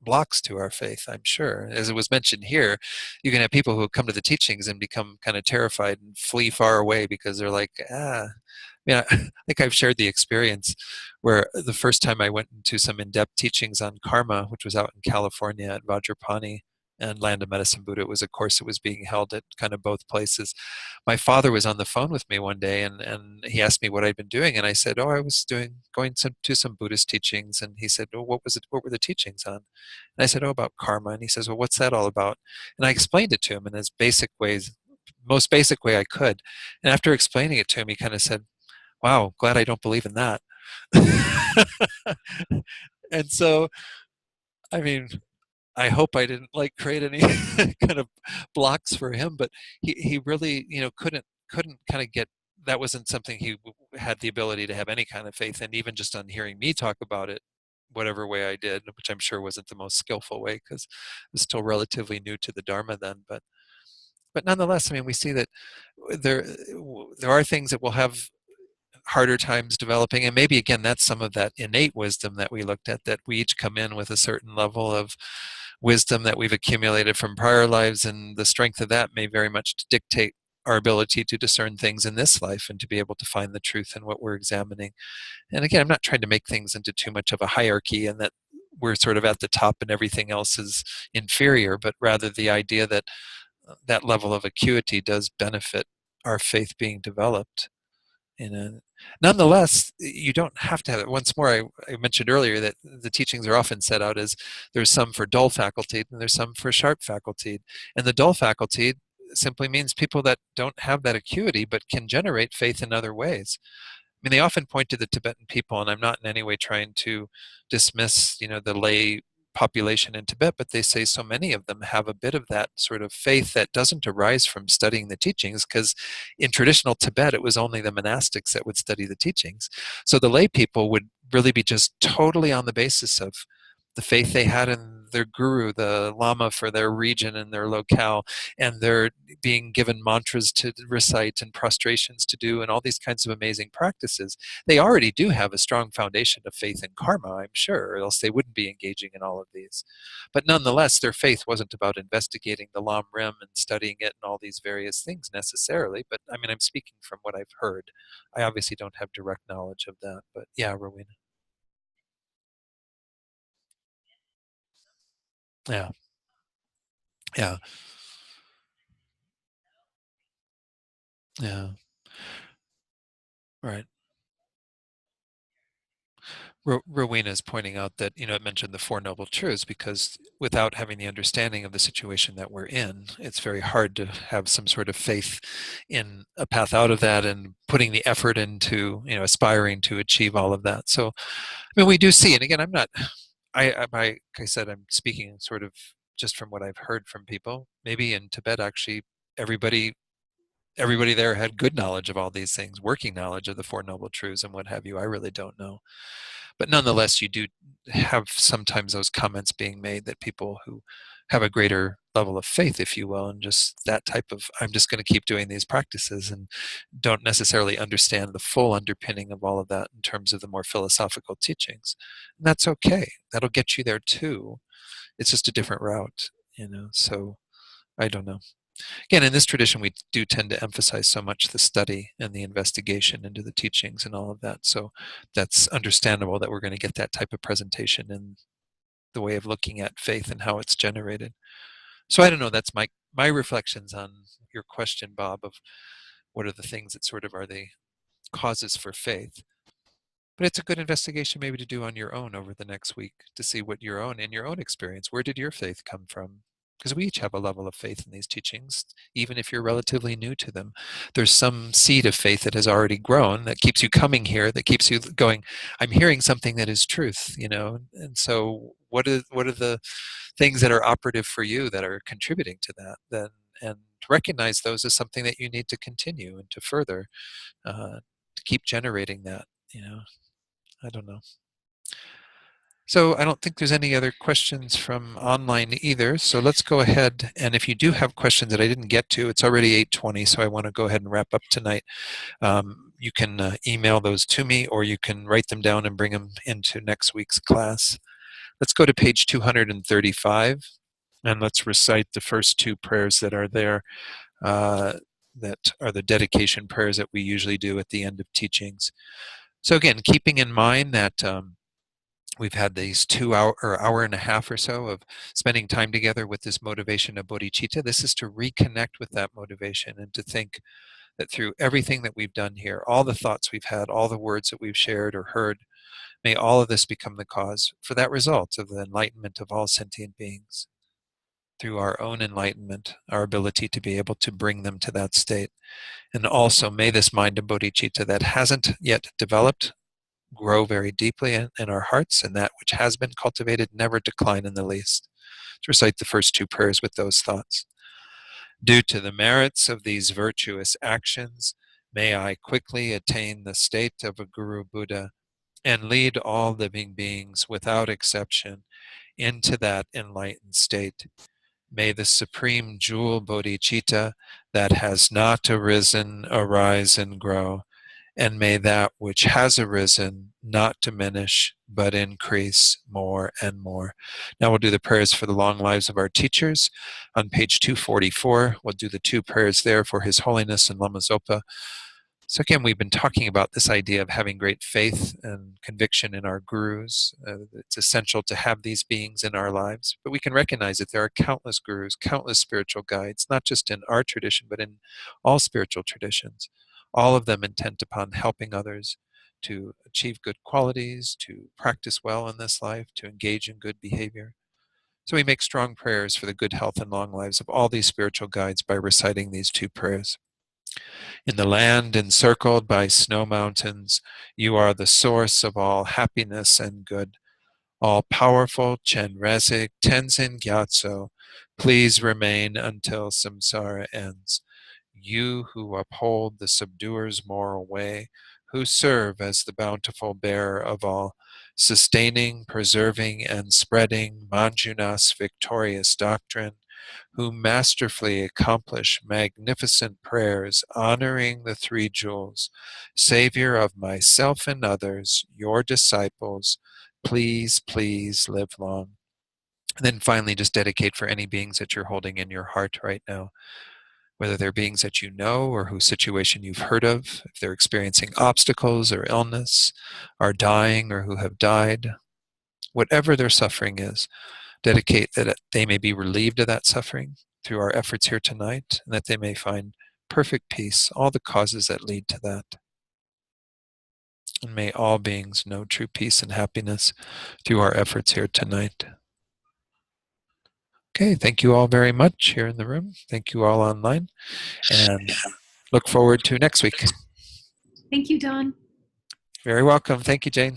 blocks to our faith, I'm sure. As it was mentioned here, you can have people who come to the teachings and become kind of terrified and flee far away because they're like, yeah, I think I've shared the experience where the first time I went into some in-depth teachings on karma, which was out in California at Vajrapani and Land of Medicine Buddha, it was a course that was being held at kind of both places. My father was on the phone with me one day, and he asked me what I'd been doing, and I said, "Oh, I was going to some Buddhist teachings." And he said, "Oh, what was it? What were the teachings on?" And I said, "Oh, about karma." And he says, "Well, what's that all about?" And I explained it to him in as basic ways, most basic way I could. And after explaining it to him, he kind of said, wow, glad I don't believe in that. And so, I mean, I hope I didn't like create any kind of blocks for him, but he really, couldn't kind of get, that wasn't something he had the ability to have any kind of faith in, even just on hearing me talk about it, whatever way I did, which I'm sure wasn't the most skillful way because I was still relatively new to the Dharma then. But nonetheless, I mean, we see that there there are things that will have harder times developing, and maybe again that's some of that innate wisdom that we looked at, that we each come in with a certain level of wisdom that we've accumulated from prior lives, and the strength of that may very much dictate our ability to discern things in this life and to be able to find the truth in what we're examining. And again, I'm not trying to make things into too much of a hierarchy and that we're sort of at the top and everything else is inferior, but rather the idea that that level of acuity does benefit our faith being developed. And nonetheless, you don't have to have it. Once more, I mentioned earlier that the teachings are often set out as there's some for dull faculty and there's some for sharp faculty. And the dull faculty simply means people that don't have that acuity but can generate faith in other ways. I mean, they often point to the Tibetan people, and I'm not in any way trying to dismiss, the lay population in Tibet, but they say so many of them have a bit of that sort of faith that doesn't arise from studying the teachings, because in traditional Tibet, it was only the monastics that would study the teachings. So the lay people would really be just totally on the basis of the faith they had in their guru, the lama for their region and their locale, and they're being given mantras to recite and prostrations to do and all these kinds of amazing practices. They already do have a strong foundation of faith in karma, I'm sure, or else they wouldn't be engaging in all of these. But nonetheless, their faith wasn't about investigating the Lam Rim and studying it and all these various things necessarily. But I mean, I'm speaking from what I've heard. I obviously don't have direct knowledge of that. But yeah, Rowena. Yeah, yeah, yeah. Right. Rowena is pointing out that, it mentioned the Four Noble Truths because without having the understanding of the situation that we're in, it's very hard to have some sort of faith in a path out of that and putting the effort into, aspiring to achieve all of that. So, I mean, we do see, and again, I'm not, like I said, I'm speaking sort of just from what I've heard from people. Maybe in Tibet, actually, everybody everybody there had good knowledge of all these things, working knowledge of the Four Noble Truths and what have you. I really don't know. But nonetheless, you do have sometimes those comments being made that people who have a greater level of faith, if you will, and just that type of, I'm just going to keep doing these practices, and don't necessarily understand the full underpinning of all of that in terms of the more philosophical teachings. And that's okay. That'll get you there too. It's just a different route. So I don't know. Again, in this tradition, we do tend to emphasize so much the study and the investigation into the teachings and all of that. So that's understandable that we're going to get that type of presentation in the way of looking at faith and how it's generated. So I don't know. That's my reflections on your question, Bob, of what are the things that sort of are the causes for faith. But it's a good investigation maybe to do on your own over the next week to see what in your own experience, where did your faith come from? Because we each have a level of faith in these teachings, even if you're relatively new to them. There's some seed of faith that has already grown that keeps you coming here, that keeps you going, I'm hearing something that is truth. And so what are the things that are operative for you that are contributing to that? Then and recognize those as something that you need to continue and to further to keep generating that. I don't know. So I don't think there's any other questions from online either. So let's go ahead. And if you do have questions that I didn't get to, it's already 8:20, so I want to go ahead and wrap up tonight. You can email those to me, or you can write them down and bring them into next week's class. Let's go to page 235, and let's recite the first two prayers that are there, that are the dedication prayers that we usually do at the end of teachings. So again, keeping in mind that we've had these 2 hour or hour and a half or so of spending time together with this motivation of bodhicitta. This is to reconnect with that motivation and to think that through everything that we've done here, all the thoughts we've had, all the words that we've shared or heard, may all of this become the cause for that result of the enlightenment of all sentient beings. through our own enlightenment, our ability to be able to bring them to that state. And also may this mind of bodhicitta that hasn't yet developed grow very deeply in our hearts, and that which has been cultivated never decline in the least. Let's recite the first two prayers with those thoughts. Due to the merits of these virtuous actions, may I quickly attain the state of a Guru Buddha and lead all living beings without exception into that enlightened state. May the supreme jewel bodhicitta that has not arisen arise and grow, and may that which has arisen not diminish, but increase more and more. Now we'll do the prayers for the long lives of our teachers. On page 244, we'll do the two prayers there for His Holiness and Lama Zopa. So again, we've been talking about this idea of having great faith and conviction in our gurus. It's essential to have these beings in our lives, but we can recognize that there are countless gurus, countless spiritual guides, not just in our tradition, but in all spiritual traditions, all of them intent upon helping others to achieve good qualities, to practice well in this life, to engage in good behavior. So we make strong prayers for the good health and long lives of all these spiritual guides by reciting these two prayers. In the land encircled by snow mountains, you are the source of all happiness and good. All-powerful Chenrezig Tenzin Gyatso, please remain until samsara ends. You who uphold the subduer's moral way, who serve as the bountiful bearer of all, sustaining, preserving, and spreading Manjunath's victorious doctrine, who masterfully accomplish magnificent prayers honoring the three jewels, Savior of myself and others, your disciples, please, please live long. And then finally, just dedicate for any beings that you're holding in your heart right now, whether they're beings that you know or whose situation you've heard of, if they're experiencing obstacles or illness, are dying or who have died, whatever their suffering is, dedicate that they may be relieved of that suffering through our efforts here tonight, and that they may find perfect peace, all the causes that lead to that. And may all beings know true peace and happiness through our efforts here tonight. Okay, thank you all very much here in the room. Thank you all online, and look forward to next week. Thank you, Don. Very welcome. Thank you, Jane.